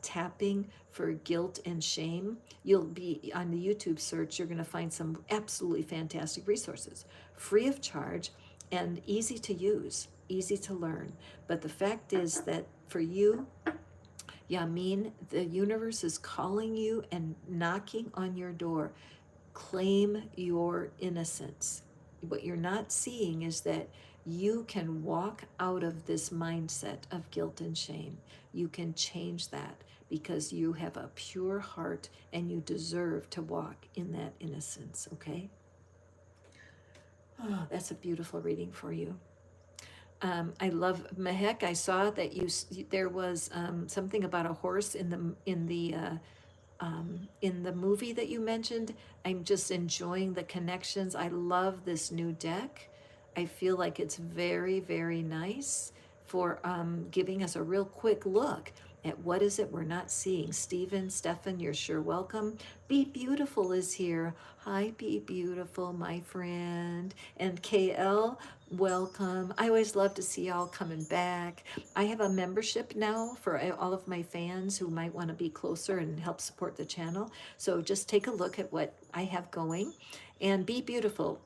tapping for guilt and shame, you'll be on the YouTube search, you're going to find some absolutely fantastic resources, free of charge and easy to use, easy to learn. But the fact is that for you, Yamin, the universe is calling you and knocking on your door. Claim your innocence. What you're not seeing is that you can walk out of this mindset of guilt and shame. You can change that because you have a pure heart and you deserve to walk in that innocence, okay? Oh, that's a beautiful reading for you. I love Mehek. I saw that there was something about a horse in the movie that you mentioned. I'm just enjoying the connections. I love this new deck. I feel like it's very, very nice for giving us a real quick look at what is it we're not seeing. Stefan, you're sure welcome. Be Beautiful is here. Hi, Be Beautiful, my friend. And KL, welcome. I always love to see y'all coming back. I have a membership now for all of my fans who might want to be closer and help support the channel. So just take a look at what I have going. And Be Beautiful.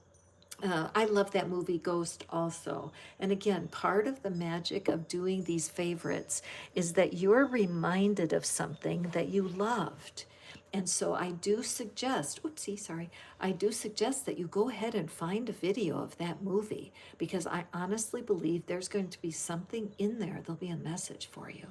I love that movie Ghost also. And again, part of the magic of doing these favorites is that you're reminded of something that you loved. And so I do suggest, I do suggest that you go ahead and find a video of that movie because I honestly believe there's going to be something in there. There'll be a message for you.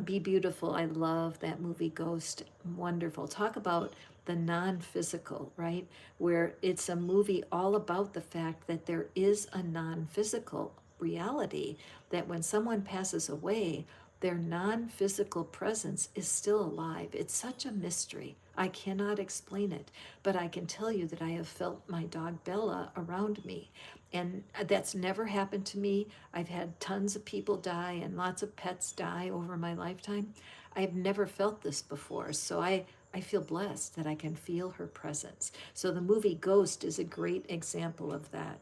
Be Beautiful. I love that movie Ghost. Wonderful. Talk about the non-physical, right? Where it's a movie all about the fact that there is a non-physical reality, that when someone passes away, their non-physical presence is still alive. It's such a mystery. I cannot explain it, but I can tell you that I have felt my dog Bella around me. And that's never happened to me. I've had tons of people die and lots of pets die over my lifetime. I've never felt this before. So I feel blessed that I can feel her presence. So the movie Ghost is a great example of that.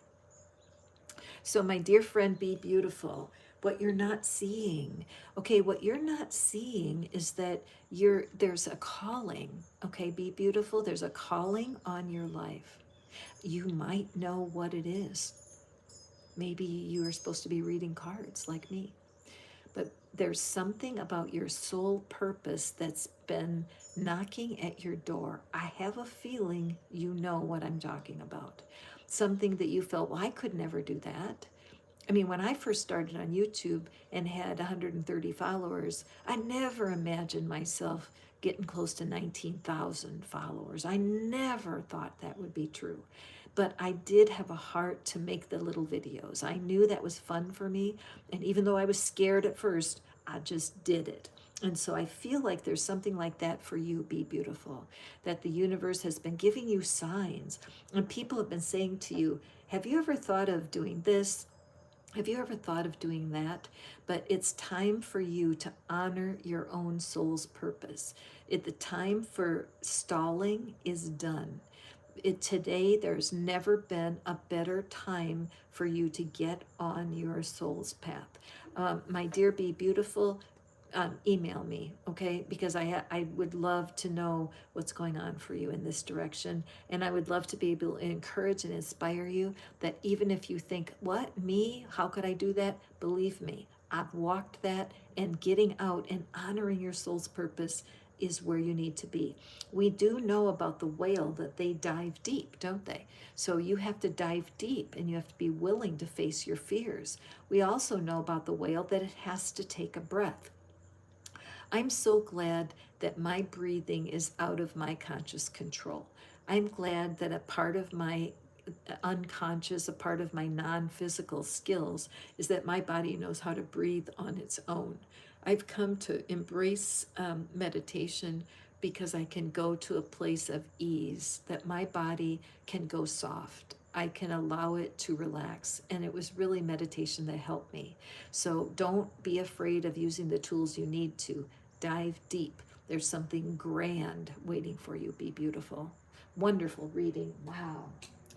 So my dear friend, Be Beautiful, what you're not seeing. Okay, what you're not seeing is that there's a calling. Okay, be beautiful. There's a calling on your life. You might know what it is. Maybe you are supposed to be reading cards like me. But there's something about your soul purpose that's been knocking at your door. I have a feeling you know what I'm talking about. Something that you felt, well, I could never do that. I mean, when I first started on YouTube and had 130 followers, I never imagined myself getting close to 19,000 followers. I never thought that would be true. But I did have a heart to make the little videos. I knew that was fun for me. And even though I was scared at first, I just did it. And so I feel like there's something like that for you, Be Beautiful, that the universe has been giving you signs. And people have been saying to you, have you ever thought of doing this? Have you ever thought of doing that? But it's time for you to honor your own soul's purpose. The time for stalling is done. Today, there's never been a better time for you to get on your soul's path. My dear Be Beautiful, email me, okay? Because I would love to know what's going on for you in this direction. And I would love to be able to encourage and inspire you that even if you think, what, me? How could I do that? Believe me, I've walked that, and getting out and honoring your soul's purpose is where you need to be. We do know about the whale that they dive deep, don't they? So you have to dive deep and you have to be willing to face your fears. We also know about the whale that it has to take a breath. I'm so glad that my breathing is out of my conscious control. I'm glad that a part of my unconscious, a part of my non-physical skills is that my body knows how to breathe on its own. I've come to embrace meditation because I can go to a place of ease, that my body can go soft. I can allow it to relax. And it was really meditation that helped me. So don't be afraid of using the tools you need to. Dive deep. There's something grand waiting for you. Be beautiful. Wonderful reading. Wow.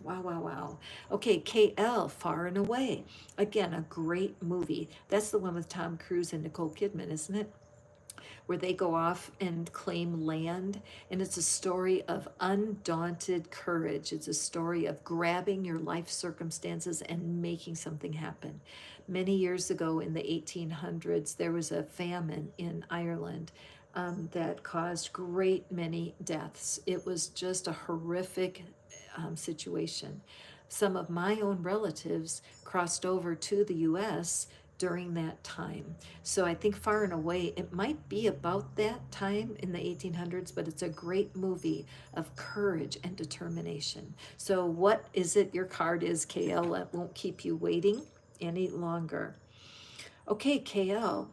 Wow, wow, wow. Okay, KL, Far and Away. Again, a great movie. That's the one with Tom Cruise and Nicole Kidman, isn't it? Where they go off and claim land. And it's a story of undaunted courage. It's a story of grabbing your life circumstances and making something happen. Many years ago in the 1800s, there was a famine in Ireland that caused great many deaths. It was just a horrific situation. Some of my own relatives crossed over to the US during that time. So I think Far and Away, it might be about that time in the 1800s, but it's a great movie of courage and determination. So what is it your card is, KL? That won't keep you waiting any longer. Okay, KL,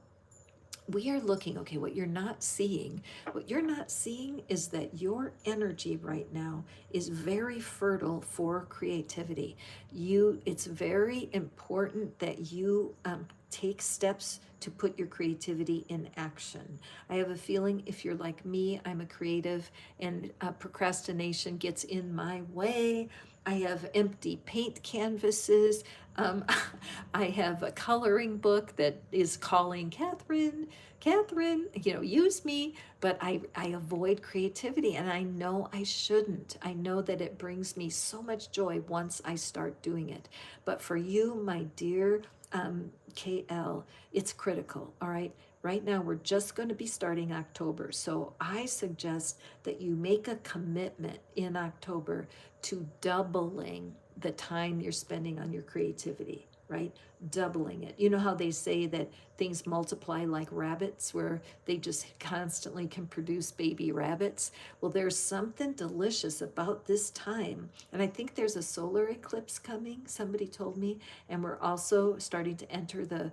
we are looking, okay, what you're not seeing is that your energy right now is very fertile for creativity. It's very important that you take steps to put your creativity in action. I have a feeling if you're like me, I'm a creative, and procrastination gets in my way. I have empty paint canvases. I have a coloring book that is calling Catherine, use me, but I avoid creativity, and I know I shouldn't. I know that it brings me so much joy once I start doing it. But for you, my dear KL, it's critical, all right? Right now, we're just going to be starting October. So I suggest that you make a commitment in October to doubling the time you're spending on your creativity, right? Doubling it. You know how they say that things multiply like rabbits, where they just constantly can produce baby rabbits? Well, there's something delicious about this time. And I think there's a solar eclipse coming, somebody told me. And we're also starting to enter the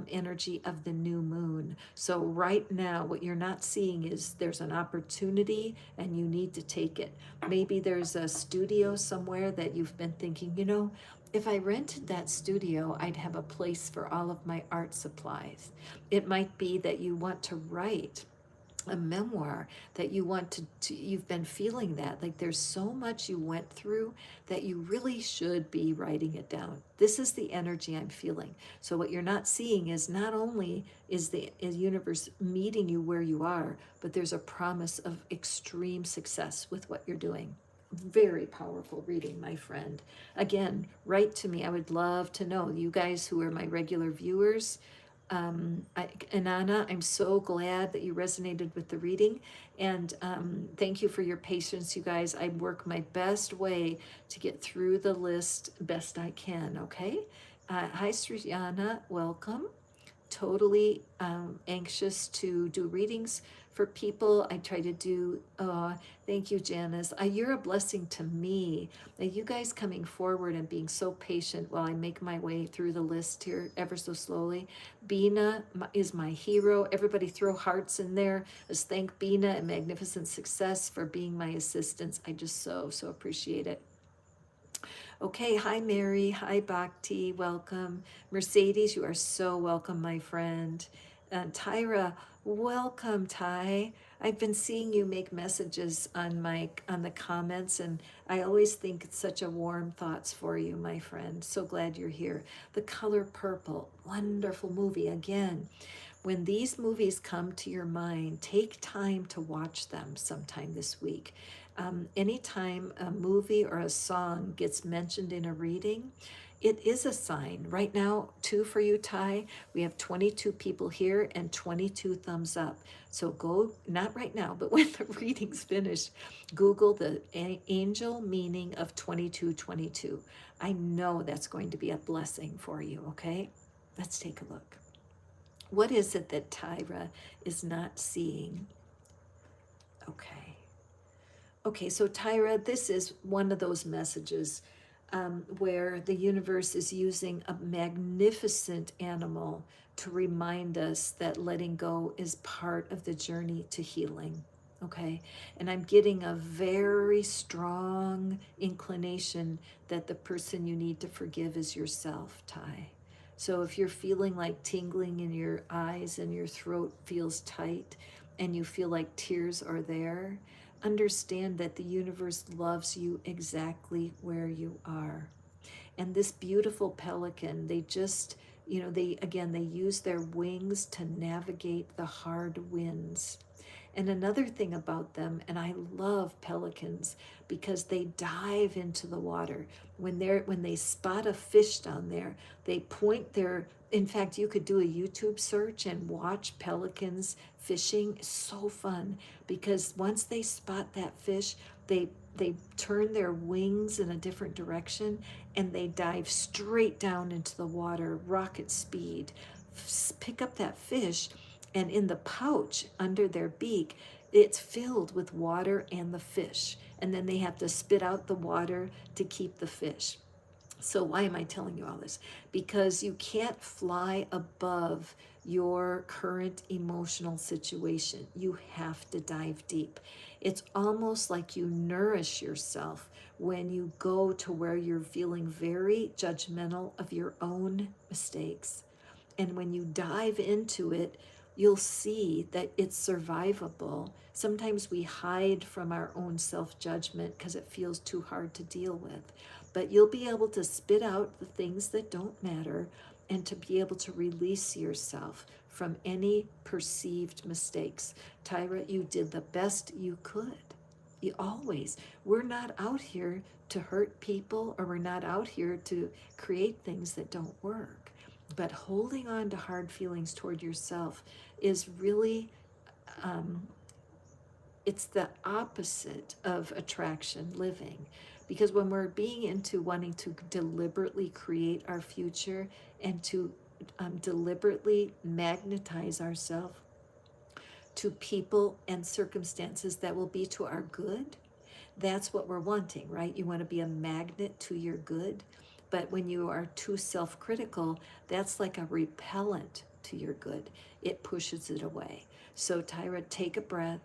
energy of the new moon. So right now, what you're not seeing is there's an opportunity and you need to take it. Maybe there's a studio somewhere that you've been thinking, if I rented that studio, I'd have a place for all of my art supplies. It might be that you want to write a memoir that you want you've been feeling that like there's so much you went through that you really should be writing it down. This is the energy I'm feeling. So what you're not seeing is not only is the universe meeting you where you are, but there's a promise of extreme success with what you're doing. Very powerful reading, my friend. Again, write to me. I would love to know. You guys who are my regular viewers, Anana, I'm so glad that you resonated with the reading, and thank you for your patience, you guys. I work my best way to get through the list best I can, okay? Hi, Srijana, welcome. Totally anxious to do readings for people. I try to do, thank you, Janice. You're a blessing to me. You guys coming forward and being so patient while I make my way through the list here ever so slowly. Bina is my hero. Everybody throw hearts in there. Let's thank Bina and Magnificent Success for being my assistants. I just so appreciate it. Okay, hi Mary, hi Bhakti, welcome. Mercedes, you are so welcome, my friend. Tyra, welcome, Ty. I've been seeing you make messages on the comments, and I always think it's such a warm thoughts for you, my friend. So glad you're here. The Color Purple, wonderful movie again. When these movies come to your mind, take time to watch them sometime this week. Anytime a movie or a song gets mentioned in a reading, it is a sign. Right now, 2 for you, Ty. We have 22 people here and 22 thumbs up. So go, not right now, but when the reading's finished, Google the angel meaning of 2222. I know that's going to be a blessing for you, okay? Let's take a look. What is it that Tyra is not seeing? Okay. Okay, so Tyra, this is one of those messages where the universe is using a magnificent animal to remind us that letting go is part of the journey to healing. Okay, and I'm getting a very strong inclination that the person you need to forgive is yourself, Ty. So if you're feeling like tingling in your eyes and your throat feels tight and you feel like tears are there, understand that the universe loves you exactly where you are. And this beautiful pelican, they just, they use their wings to navigate the hard winds. And another thing about them, and I love pelicans because they dive into the water. When they spot a fish down there, they point their, in fact, you could do a YouTube search and watch pelicans fishing. It's so fun because once they spot that fish, they turn their wings in a different direction and they dive straight down into the water, rocket speed, pick up that fish, and in the pouch under their beak, it's filled with water and the fish. And then they have to spit out the water to keep the fish. So why am I telling you all this? Because you can't fly above your current emotional situation. You have to dive deep. It's almost like you nourish yourself when you go to where you're feeling very judgmental of your own mistakes. And when you dive into it, you'll see that it's survivable. Sometimes we hide from our own self-judgment because it feels too hard to deal with. But you'll be able to spit out the things that don't matter and to be able to release yourself from any perceived mistakes. Tyra, you did the best you could. You always. We're not out here to hurt people, or we're not out here to create things that don't work. But holding on to hard feelings toward yourself is really, it's the opposite of attraction living. Because when we're being into wanting to deliberately create our future and to deliberately magnetize ourselves to people and circumstances that will be to our good, that's what we're wanting, right? You want to be a magnet to your good. But when you are too self-critical, that's like a repellent to your good. It pushes it away. So Tyra, take a breath.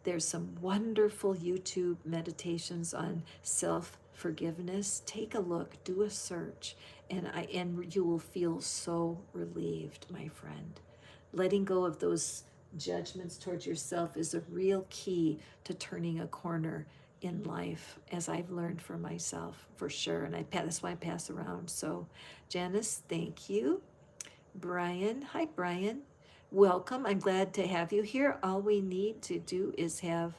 There's some wonderful YouTube meditations on self-forgiveness. Take a look, do a search, and you will feel so relieved, my friend. Letting go of those judgments towards yourself is a real key to turning a corner in life, as I've learned for myself, for sure. And that's why I pass around. So, Janice, thank you. Brian, hi, Brian. Welcome. I'm glad to have you here. All we need to do is have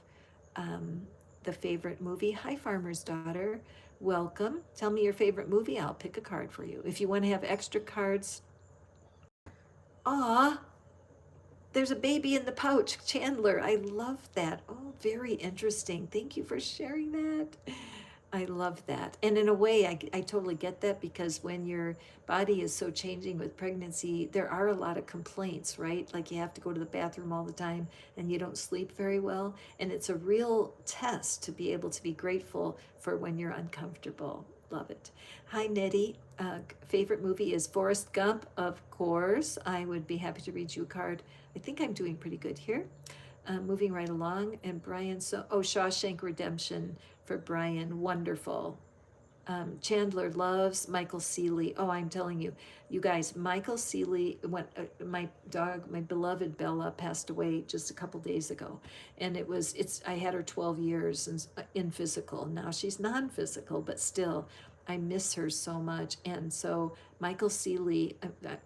um, the favorite movie. Hi, Farmer's Daughter. Welcome. Tell me your favorite movie. I'll pick a card for you. If you want to have extra cards, ah, there's a baby in the pouch, Chandler. I love that. Oh, very interesting. Thank you for sharing that. I love that. And in a way, I totally get that, because when your body is so changing with pregnancy, there are a lot of complaints, right? Like you have to go to the bathroom all the time and you don't sleep very well. And it's a real test to be able to be grateful for when you're uncomfortable. Love it. Hi, Nettie. Favorite movie is Forrest Gump, of course. I would be happy to read you a card. I think I'm doing pretty good here. Moving right along. And Brian, Shawshank Redemption for Brian. Wonderful. Chandler loves Michael Seeley. Oh, I'm telling you, you guys, Michael Seeley, my dog, my beloved Bella, passed away just a couple days ago. And I had her 12 years in physical. Now she's non-physical, but still, I miss her so much. And so Michael Seeley,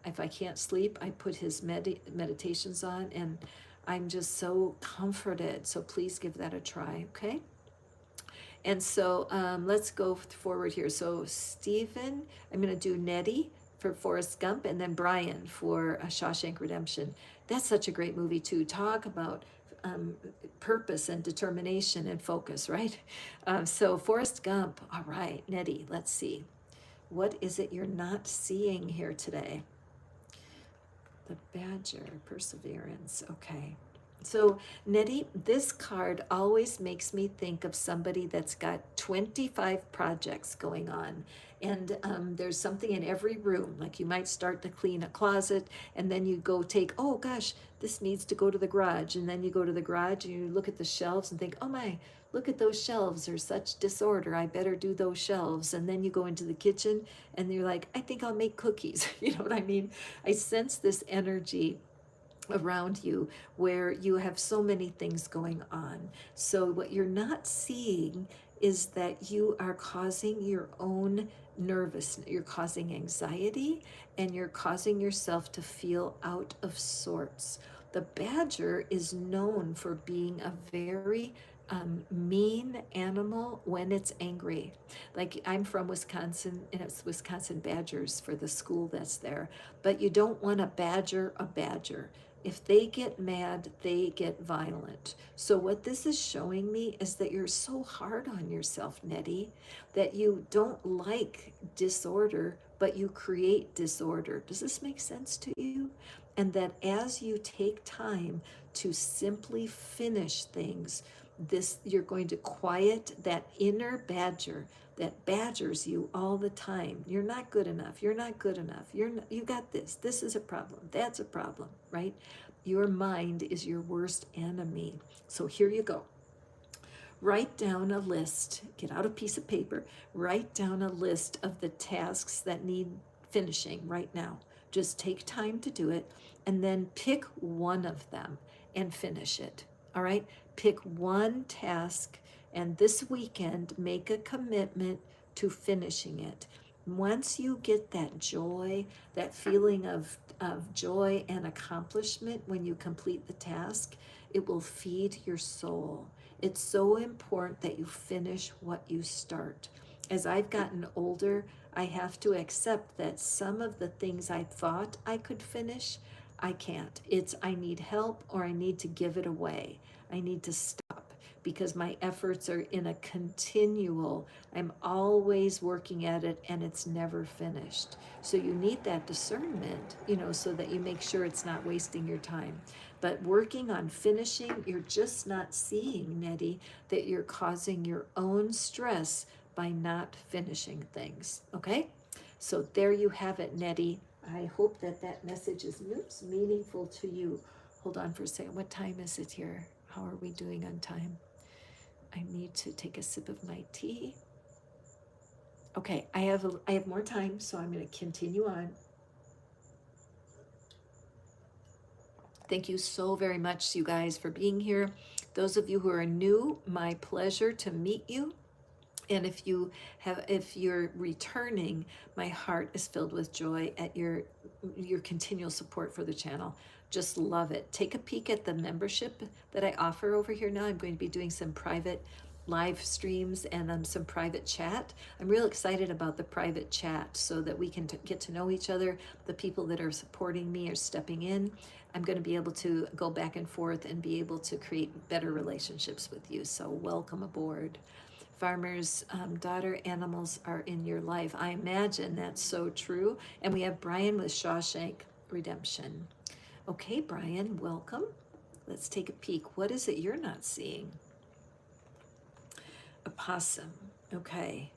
if I can't sleep, I put his meditations on, and I'm just so comforted. So please give that a try, okay? And so let's go forward here. So Stephen, I'm going to do Nettie for Forrest Gump, and then Brian for Shawshank Redemption. That's such a great movie too. Talk about purpose and determination and focus, right? So Forrest Gump, all right, Nettie, let's see. What is it you're not seeing here today? The Badger, perseverance, okay. So, Nettie, this card always makes me think of somebody that's got 25 projects going on. And there's something in every room. Like you might start to clean a closet, and then you go oh gosh, this needs to go to the garage. And then you go to the garage and you look at the shelves and think, oh my, look at those shelves. There's such disorder. I better do those shelves. And then you go into the kitchen and you're like, I think I'll make cookies. You know what I mean? I sense this energy around you where you have so many things going on. So what you're not seeing is that you are causing your own nervousness, you're causing anxiety, and you're causing yourself to feel out of sorts. The badger is known for being a very mean animal when it's angry. Like I'm from Wisconsin, and it's Wisconsin Badgers for the school that's there. But you don't want to badger a badger. If they get mad, they get violent. So what this is showing me is that you're so hard on yourself, Nettie, that you don't like disorder, but you create disorder. Does this make sense to you? And that as you take time to simply finish things, you're going to quiet that inner badger that badgers you all the time. You're not good enough. You're not good enough. You got this. This is a problem. That's a problem, right? Your mind is your worst enemy. So here you go. Write down a list. Get out a piece of paper. Write down a list of the tasks that need finishing right now. Just take time to do it, and then pick one of them and finish it. All right? Pick one task, and this weekend make a commitment to finishing it. Once you get that joy, that feeling of joy and accomplishment when you complete the task, it will feed your soul. It's so important that you finish what you start. As I've gotten older, I have to accept that some of the things I thought I could finish, I can't. I need help, or I need to give it away. I need to stop, because my efforts are in a continual, I'm always working at it, and it's never finished. So you need that discernment, so that you make sure it's not wasting your time. But working on finishing, you're just not seeing, Nettie, that you're causing your own stress by not finishing things, okay? So there you have it, Nettie. I hope that message is meaningful to you. Hold on for a second. What time is it here? How are we doing on time? I need to take a sip of my tea. Okay, I have more time, so I'm going to continue on. Thank you so very much, you guys, for being here. Those of you who are new, my pleasure to meet you. And if you're returning, my heart is filled with joy at your continual support for the channel. Just love it. Take a peek at the membership that I offer over here now. I'm going to be doing some private live streams and some private chat. I'm real excited about the private chat so that we can get to know each other. The people that are supporting me are stepping in. I'm going to be able to go back and forth and be able to create better relationships with you. So welcome aboard. Farmer's daughter, animals are in your life. I imagine that's so true. And we have Brian with Shawshank Redemption. Okay, Brian, welcome. Let's take a peek. What is it you're not seeing? A possum. Okay.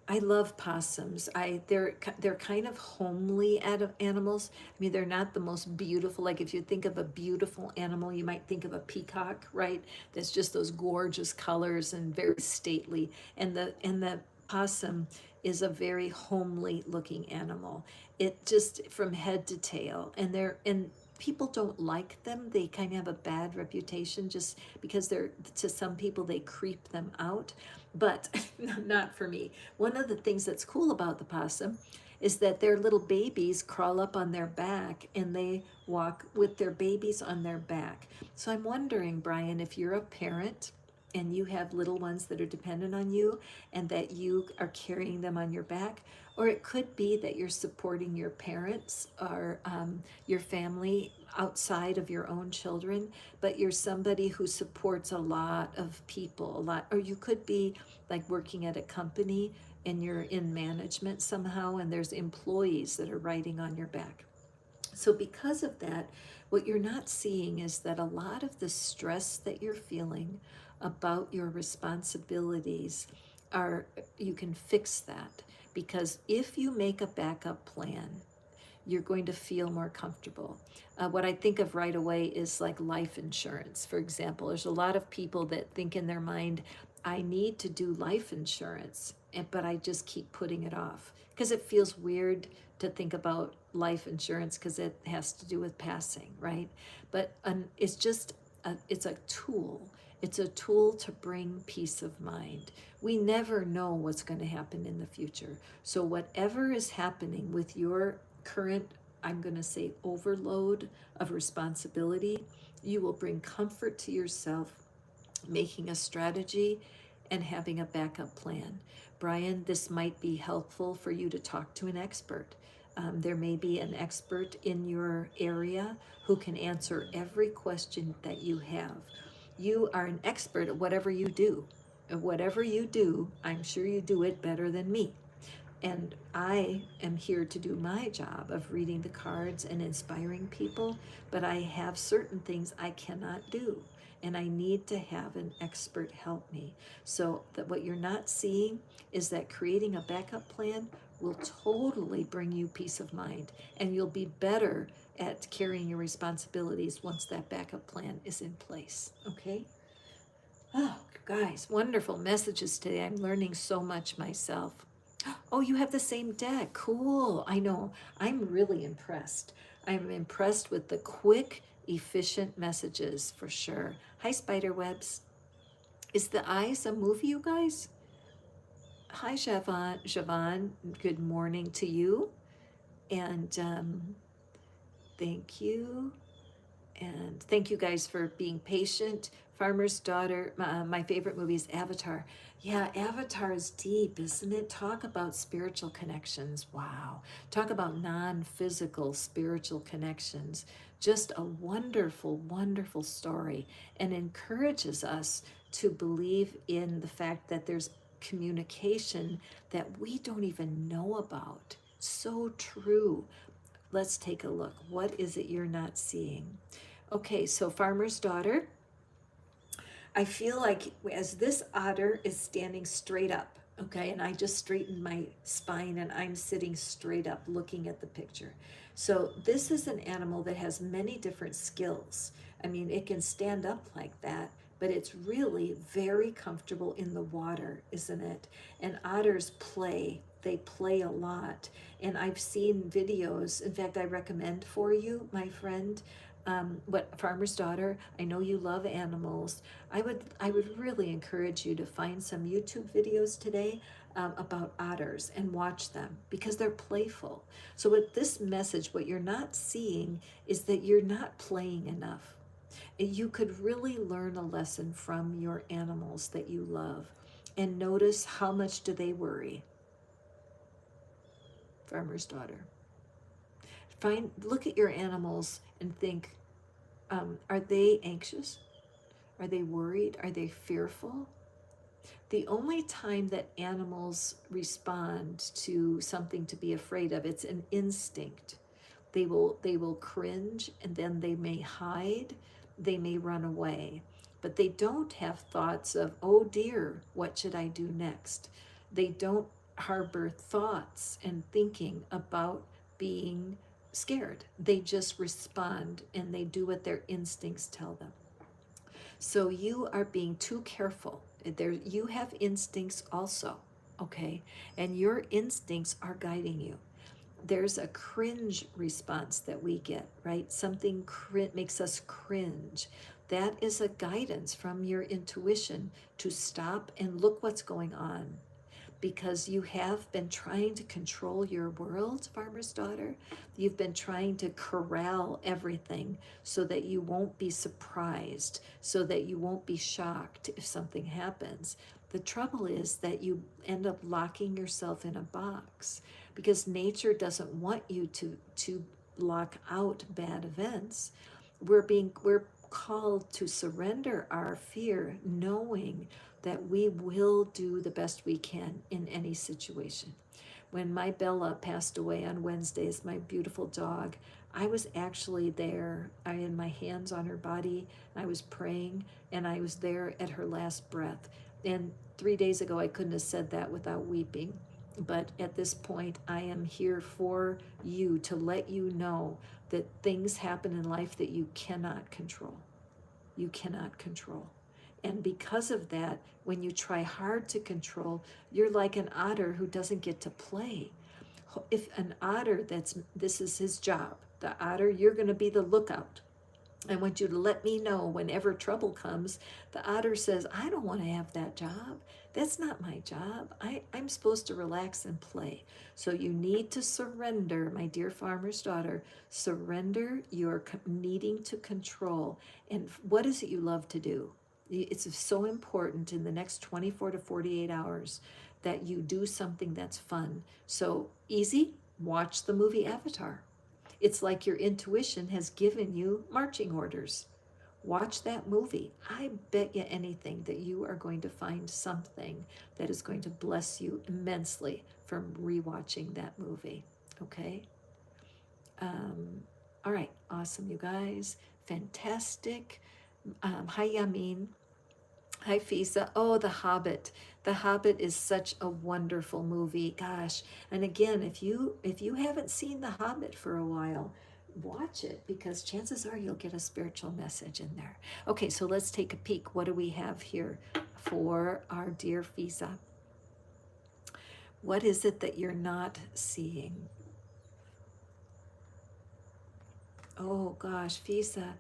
I love possums. They're kind of homely animals. I mean, they're not the most beautiful. Like if you think of a beautiful animal, you might think of a peacock, right? That's just those gorgeous colors and very stately. And the possum is a very homely looking animal. It just from head to tail, and people don't like them. They kind of have a bad reputation just because to some people they creep them out, but not for me. One of the things that's cool about the possum is that their little babies crawl up on their back and they walk with their babies on their back. So I'm wondering, Brian, if you're a parent and you have little ones that are dependent on you and that you are carrying them on your back, or it could be that you're supporting your parents or your family outside of your own children, but you're somebody who supports a lot of people, or you could be like working at a company and you're in management somehow and there's employees that are riding on your back. So because of that, what you're not seeing is that a lot of the stress that you're feeling about your responsibilities you can fix that, because if you make a backup plan, you're going to feel more comfortable. What I think of right away is like life insurance, for example. There's a lot of people that think in their mind, I need to do life insurance, but I just keep putting it off because it feels weird to think about life insurance because it has to do with passing, right? But it's a tool. It's a tool to bring peace of mind. We never know what's going to happen in the future. So whatever is happening with your current, I'm going to say, overload of responsibility, you will bring comfort to yourself, making a strategy and having a backup plan. Brian, this might be helpful for you to talk to an expert. There may be an expert in your area who can answer every question that you have. You are an expert at whatever you do. And whatever you do, I'm sure you do it better than me. And I am here to do my job of reading the cards and inspiring people, but I have certain things I cannot do, and I need to have an expert help me. So that what you're not seeing is that creating a backup plan will totally bring you peace of mind, and you'll be better at carrying your responsibilities once that backup plan is in place, okay? Oh, guys, wonderful messages today. I'm learning so much myself. Oh, you have the same deck. Cool. I know. I'm really impressed. I'm impressed with the quick, efficient messages for sure. Hi, Spiderwebs. Is The Eyes a movie, you guys? Hi, Javon. Good morning to you. And thank you. And thank you guys for being patient. Farmer's Daughter, my favorite movie is Avatar. Yeah, Avatar is deep, isn't it? Talk about spiritual connections. Wow. Talk about non-physical spiritual connections. Just a wonderful, wonderful story, and encourages us to believe in the fact that there's communication that we don't even know about. So true. Let's take a look. What is it you're not seeing? Okay, so Farmer's Daughter, I feel like as this otter is standing straight up, okay, and I just straightened my spine and I'm sitting straight up looking at the picture. So this is an animal that has many different skills. I mean, it can stand up like that, but it's really very comfortable in the water, isn't it? And otters play. They play a lot. And I've seen videos. In fact, I recommend for you, my friend, what Farmer's Daughter, I know you love animals. I would really encourage you to find some YouTube videos today about otters and watch them because they're playful. So with this message, what you're not seeing is that you're not playing enough. You could really learn a lesson from your animals that you love and notice how much do they worry. Farmer's Daughter. Look at your animals and think, are they anxious? Are they worried? Are they fearful? The only time that animals respond to something to be afraid of, it's an instinct. They will cringe, and then they may hide, they may run away, but they don't have thoughts of, oh dear, what should I do next? They don't harbor thoughts and thinking about being scared. They just respond and they do what their instincts tell them. So you are being too careful. You have instincts also, okay? And your instincts are guiding you. There's a cringe response that we get, right? Something makes us cringe. That is a guidance from your intuition to stop and look what's going on, because you have been trying to control your world, Farmer's Daughter. You've been trying to corral everything so that you won't be surprised, so that you won't be shocked if something happens. The trouble is that you end up locking yourself in a box because nature doesn't want you to lock out bad events. We're called to surrender our fear, knowing that we will do the best we can in any situation. When my Bella passed away on Wednesdays, my beautiful dog, I was actually there. I had my hands on her body. I was praying, and I was there at her last breath. And 3 days ago, I couldn't have said that without weeping. But at this point, I am here for you to let you know that things happen in life that you cannot control. You cannot control. And because of that, when you try hard to control, you're like an otter who doesn't get to play. If an otter, this is his job. The otter, you're going to be the lookout. I want you to let me know whenever trouble comes. The otter says, I don't want to have that job. That's not my job. I'm supposed to relax and play. So you need to surrender, my dear Farmer's Daughter. Surrender your needing to control. And what is it you love to do? It's so important in the next 24 to 48 hours that you do something that's fun. So easy, watch the movie Avatar. It's like your intuition has given you marching orders. Watch that movie. I bet you anything that you are going to find something that is going to bless you immensely from rewatching that movie. Okay? All right. Awesome, you guys. Fantastic. Hi, Yamin. Hi, Fisa. Oh, The Hobbit. The Hobbit is such a wonderful movie. Gosh. And again, if you haven't seen The Hobbit for a while, watch it, because chances are you'll get a spiritual message in there. Okay, so let's take a peek. What do we have here for our dear Fisa? What is it that you're not seeing? Oh gosh, Fisa,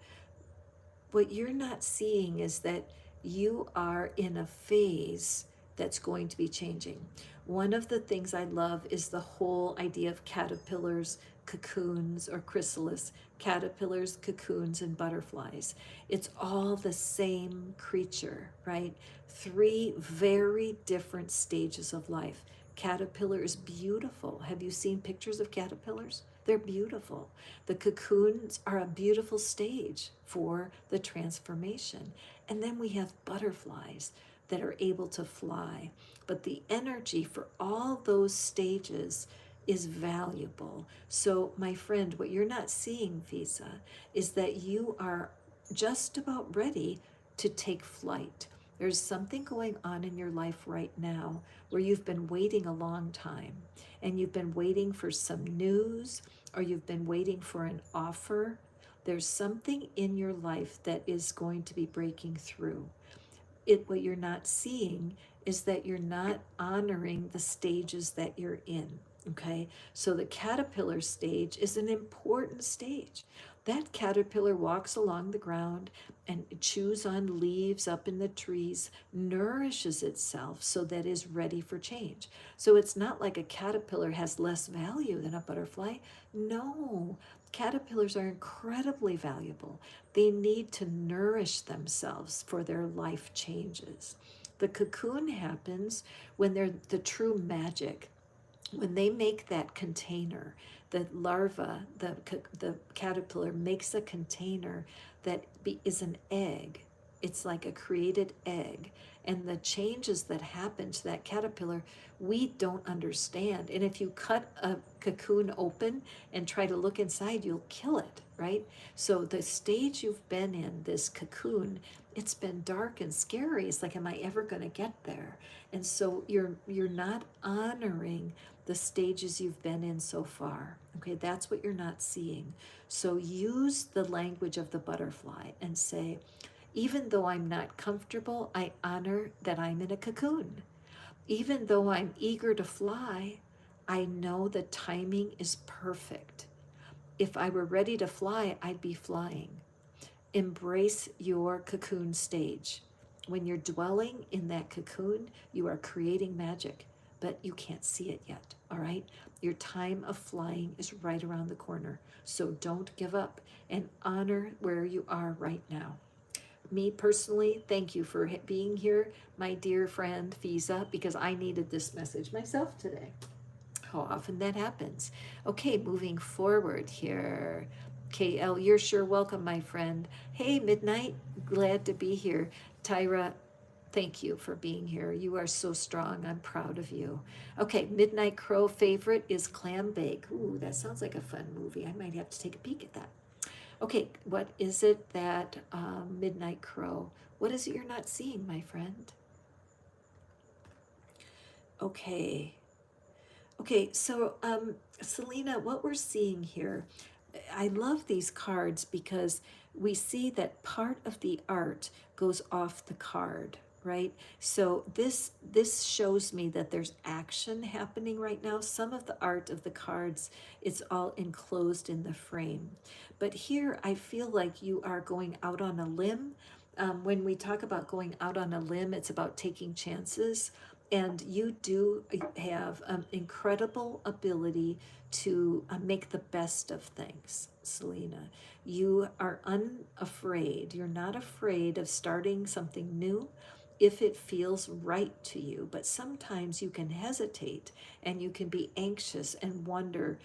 what you're not seeing is that you are in a phase that's going to be changing. One of the things I love is the whole idea of caterpillars, cocoons, or chrysalis, caterpillars, cocoons, and butterflies. It's all the same creature, right? 3 very different stages of life. Caterpillar is beautiful. Have you seen pictures of caterpillars? They're beautiful. The cocoons are a beautiful stage for the transformation. And then we have butterflies that are able to fly. But the energy for all those stages is valuable. So, my friend, what you're not seeing, Visa, is that you are just about ready to take flight. There's something going on in your life right now where you've been waiting a long time, and you've been waiting for some news, or you've been waiting for an offer. There's something in your life that is going to be breaking through. What you're not seeing is that you're not honoring the stages that you're in. Okay, so the caterpillar stage is an important stage. That caterpillar walks along the ground and chews on leaves up in the trees, nourishes itself so that it is ready for change. So it's not like a caterpillar has less value than a butterfly. No, caterpillars are incredibly valuable. They need to nourish themselves for their life changes. The cocoon happens when they're the true magic, when they make that container. The larva, the caterpillar makes a container that is an egg. It's like a created egg. And the changes that happen to that caterpillar, we don't understand. And if you cut a cocoon open and try to look inside, you'll kill it, right? So the stage you've been in, this cocoon, it's been dark and scary. It's like, am I ever going to get there? And so you're not honoring the stages you've been in so far. Okay, that's what you're not seeing. So use the language of the butterfly and say, even though I'm not comfortable, I honor that I'm in a cocoon. Even though I'm eager to fly, I know the timing is perfect. If I were ready to fly, I'd be flying. Embrace your cocoon stage. When you're dwelling in that cocoon, you are creating magic, but you can't see it yet, all right? Your time of flying is right around the corner. So don't give up and honor where you are right now. Me personally, thank you for being here, my dear friend Fiza, because I needed this message myself today. How often that happens. Okay, moving forward here. KL, you're sure welcome, my friend. Hey, Midnight, glad to be here. Tyra, thank you for being here. You are so strong. I'm proud of you. Okay, Midnight Crow favorite is Clam Bake. Ooh, that sounds like a fun movie. I might have to take a peek at that. Okay, what is it that Midnight Crow, what is it you're not seeing, my friend? Okay. Okay, so Selena, what we're seeing here, I love these cards because we see that part of the art goes off the card, right? So this shows me that there's action happening right now. Some of the art of the cards, it's all enclosed in the frame. But here I feel like you are going out on a limb. When we talk about going out on a limb, it's about taking chances. And you do have an incredible ability to make the best of things, Selena. You are unafraid. You're not afraid of starting something new if it feels right to you. But sometimes you can hesitate and you can be anxious and wonder,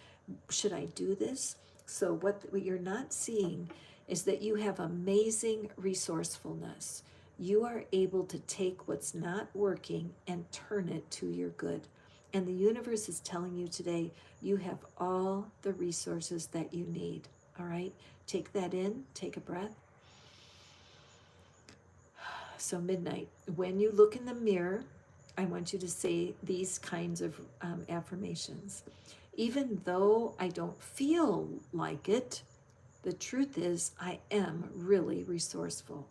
should I do this? So what you're not seeing is that you have amazing resourcefulness. You are able to take what's not working and turn it to your good. And the universe is telling you today, you have all the resources that you need. All right? Take that in, take a breath. So, Midnight, when you look in the mirror, I want you to say these kinds of affirmations. Even though I don't feel like it, the truth is I am really resourceful.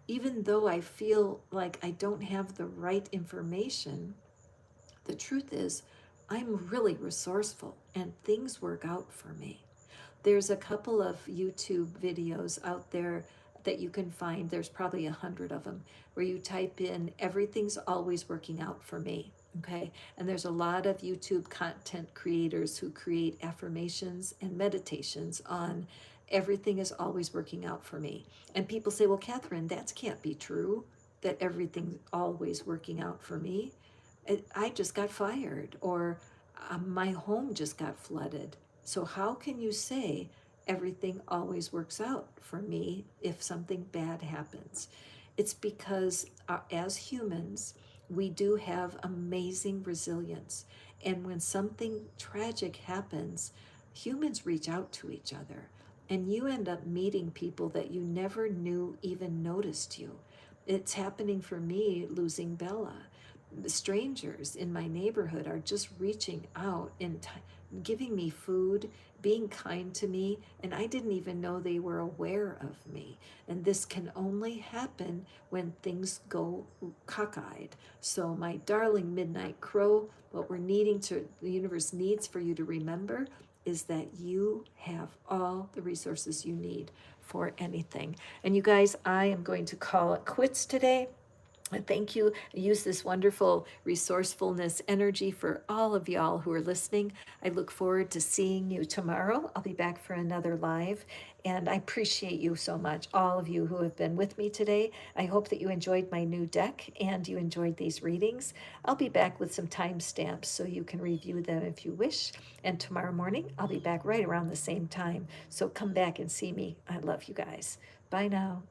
Even though I feel like I don't have the right information, the truth is I'm really resourceful and things work out for me. There's a couple of YouTube videos out there that you can find. There's probably 100 of them where you type in everything's always working out for me. Okay. And there's a lot of YouTube content creators who create affirmations and meditations on everything is always working out for me. And people say, well, Catherine, that can't be true, that everything's always working out for me. I just got fired, or my home just got flooded. So how can you say everything always works out for me if something bad happens? It's because as humans, we do have amazing resilience. And when something tragic happens, humans reach out to each other. And you end up meeting people that you never knew even noticed you. It's happening for me losing Bella. Strangers in my neighborhood are just reaching out and giving me food, being kind to me, and I didn't even know they were aware of me. And this can only happen when things go cockeyed. So my darling Midnight Crow, what the universe needs for you to remember is that you have all the resources you need for anything. And you guys, I am going to call it quits today. Thank you. I use this wonderful resourcefulness energy for all of y'all who are listening. I look forward to seeing you tomorrow. I'll be back for another live. And I appreciate you so much, all of you who have been with me today. I hope that you enjoyed my new deck and you enjoyed these readings. I'll be back with some timestamps so you can review them if you wish. And tomorrow morning, I'll be back right around the same time. So come back and see me. I love you guys. Bye now.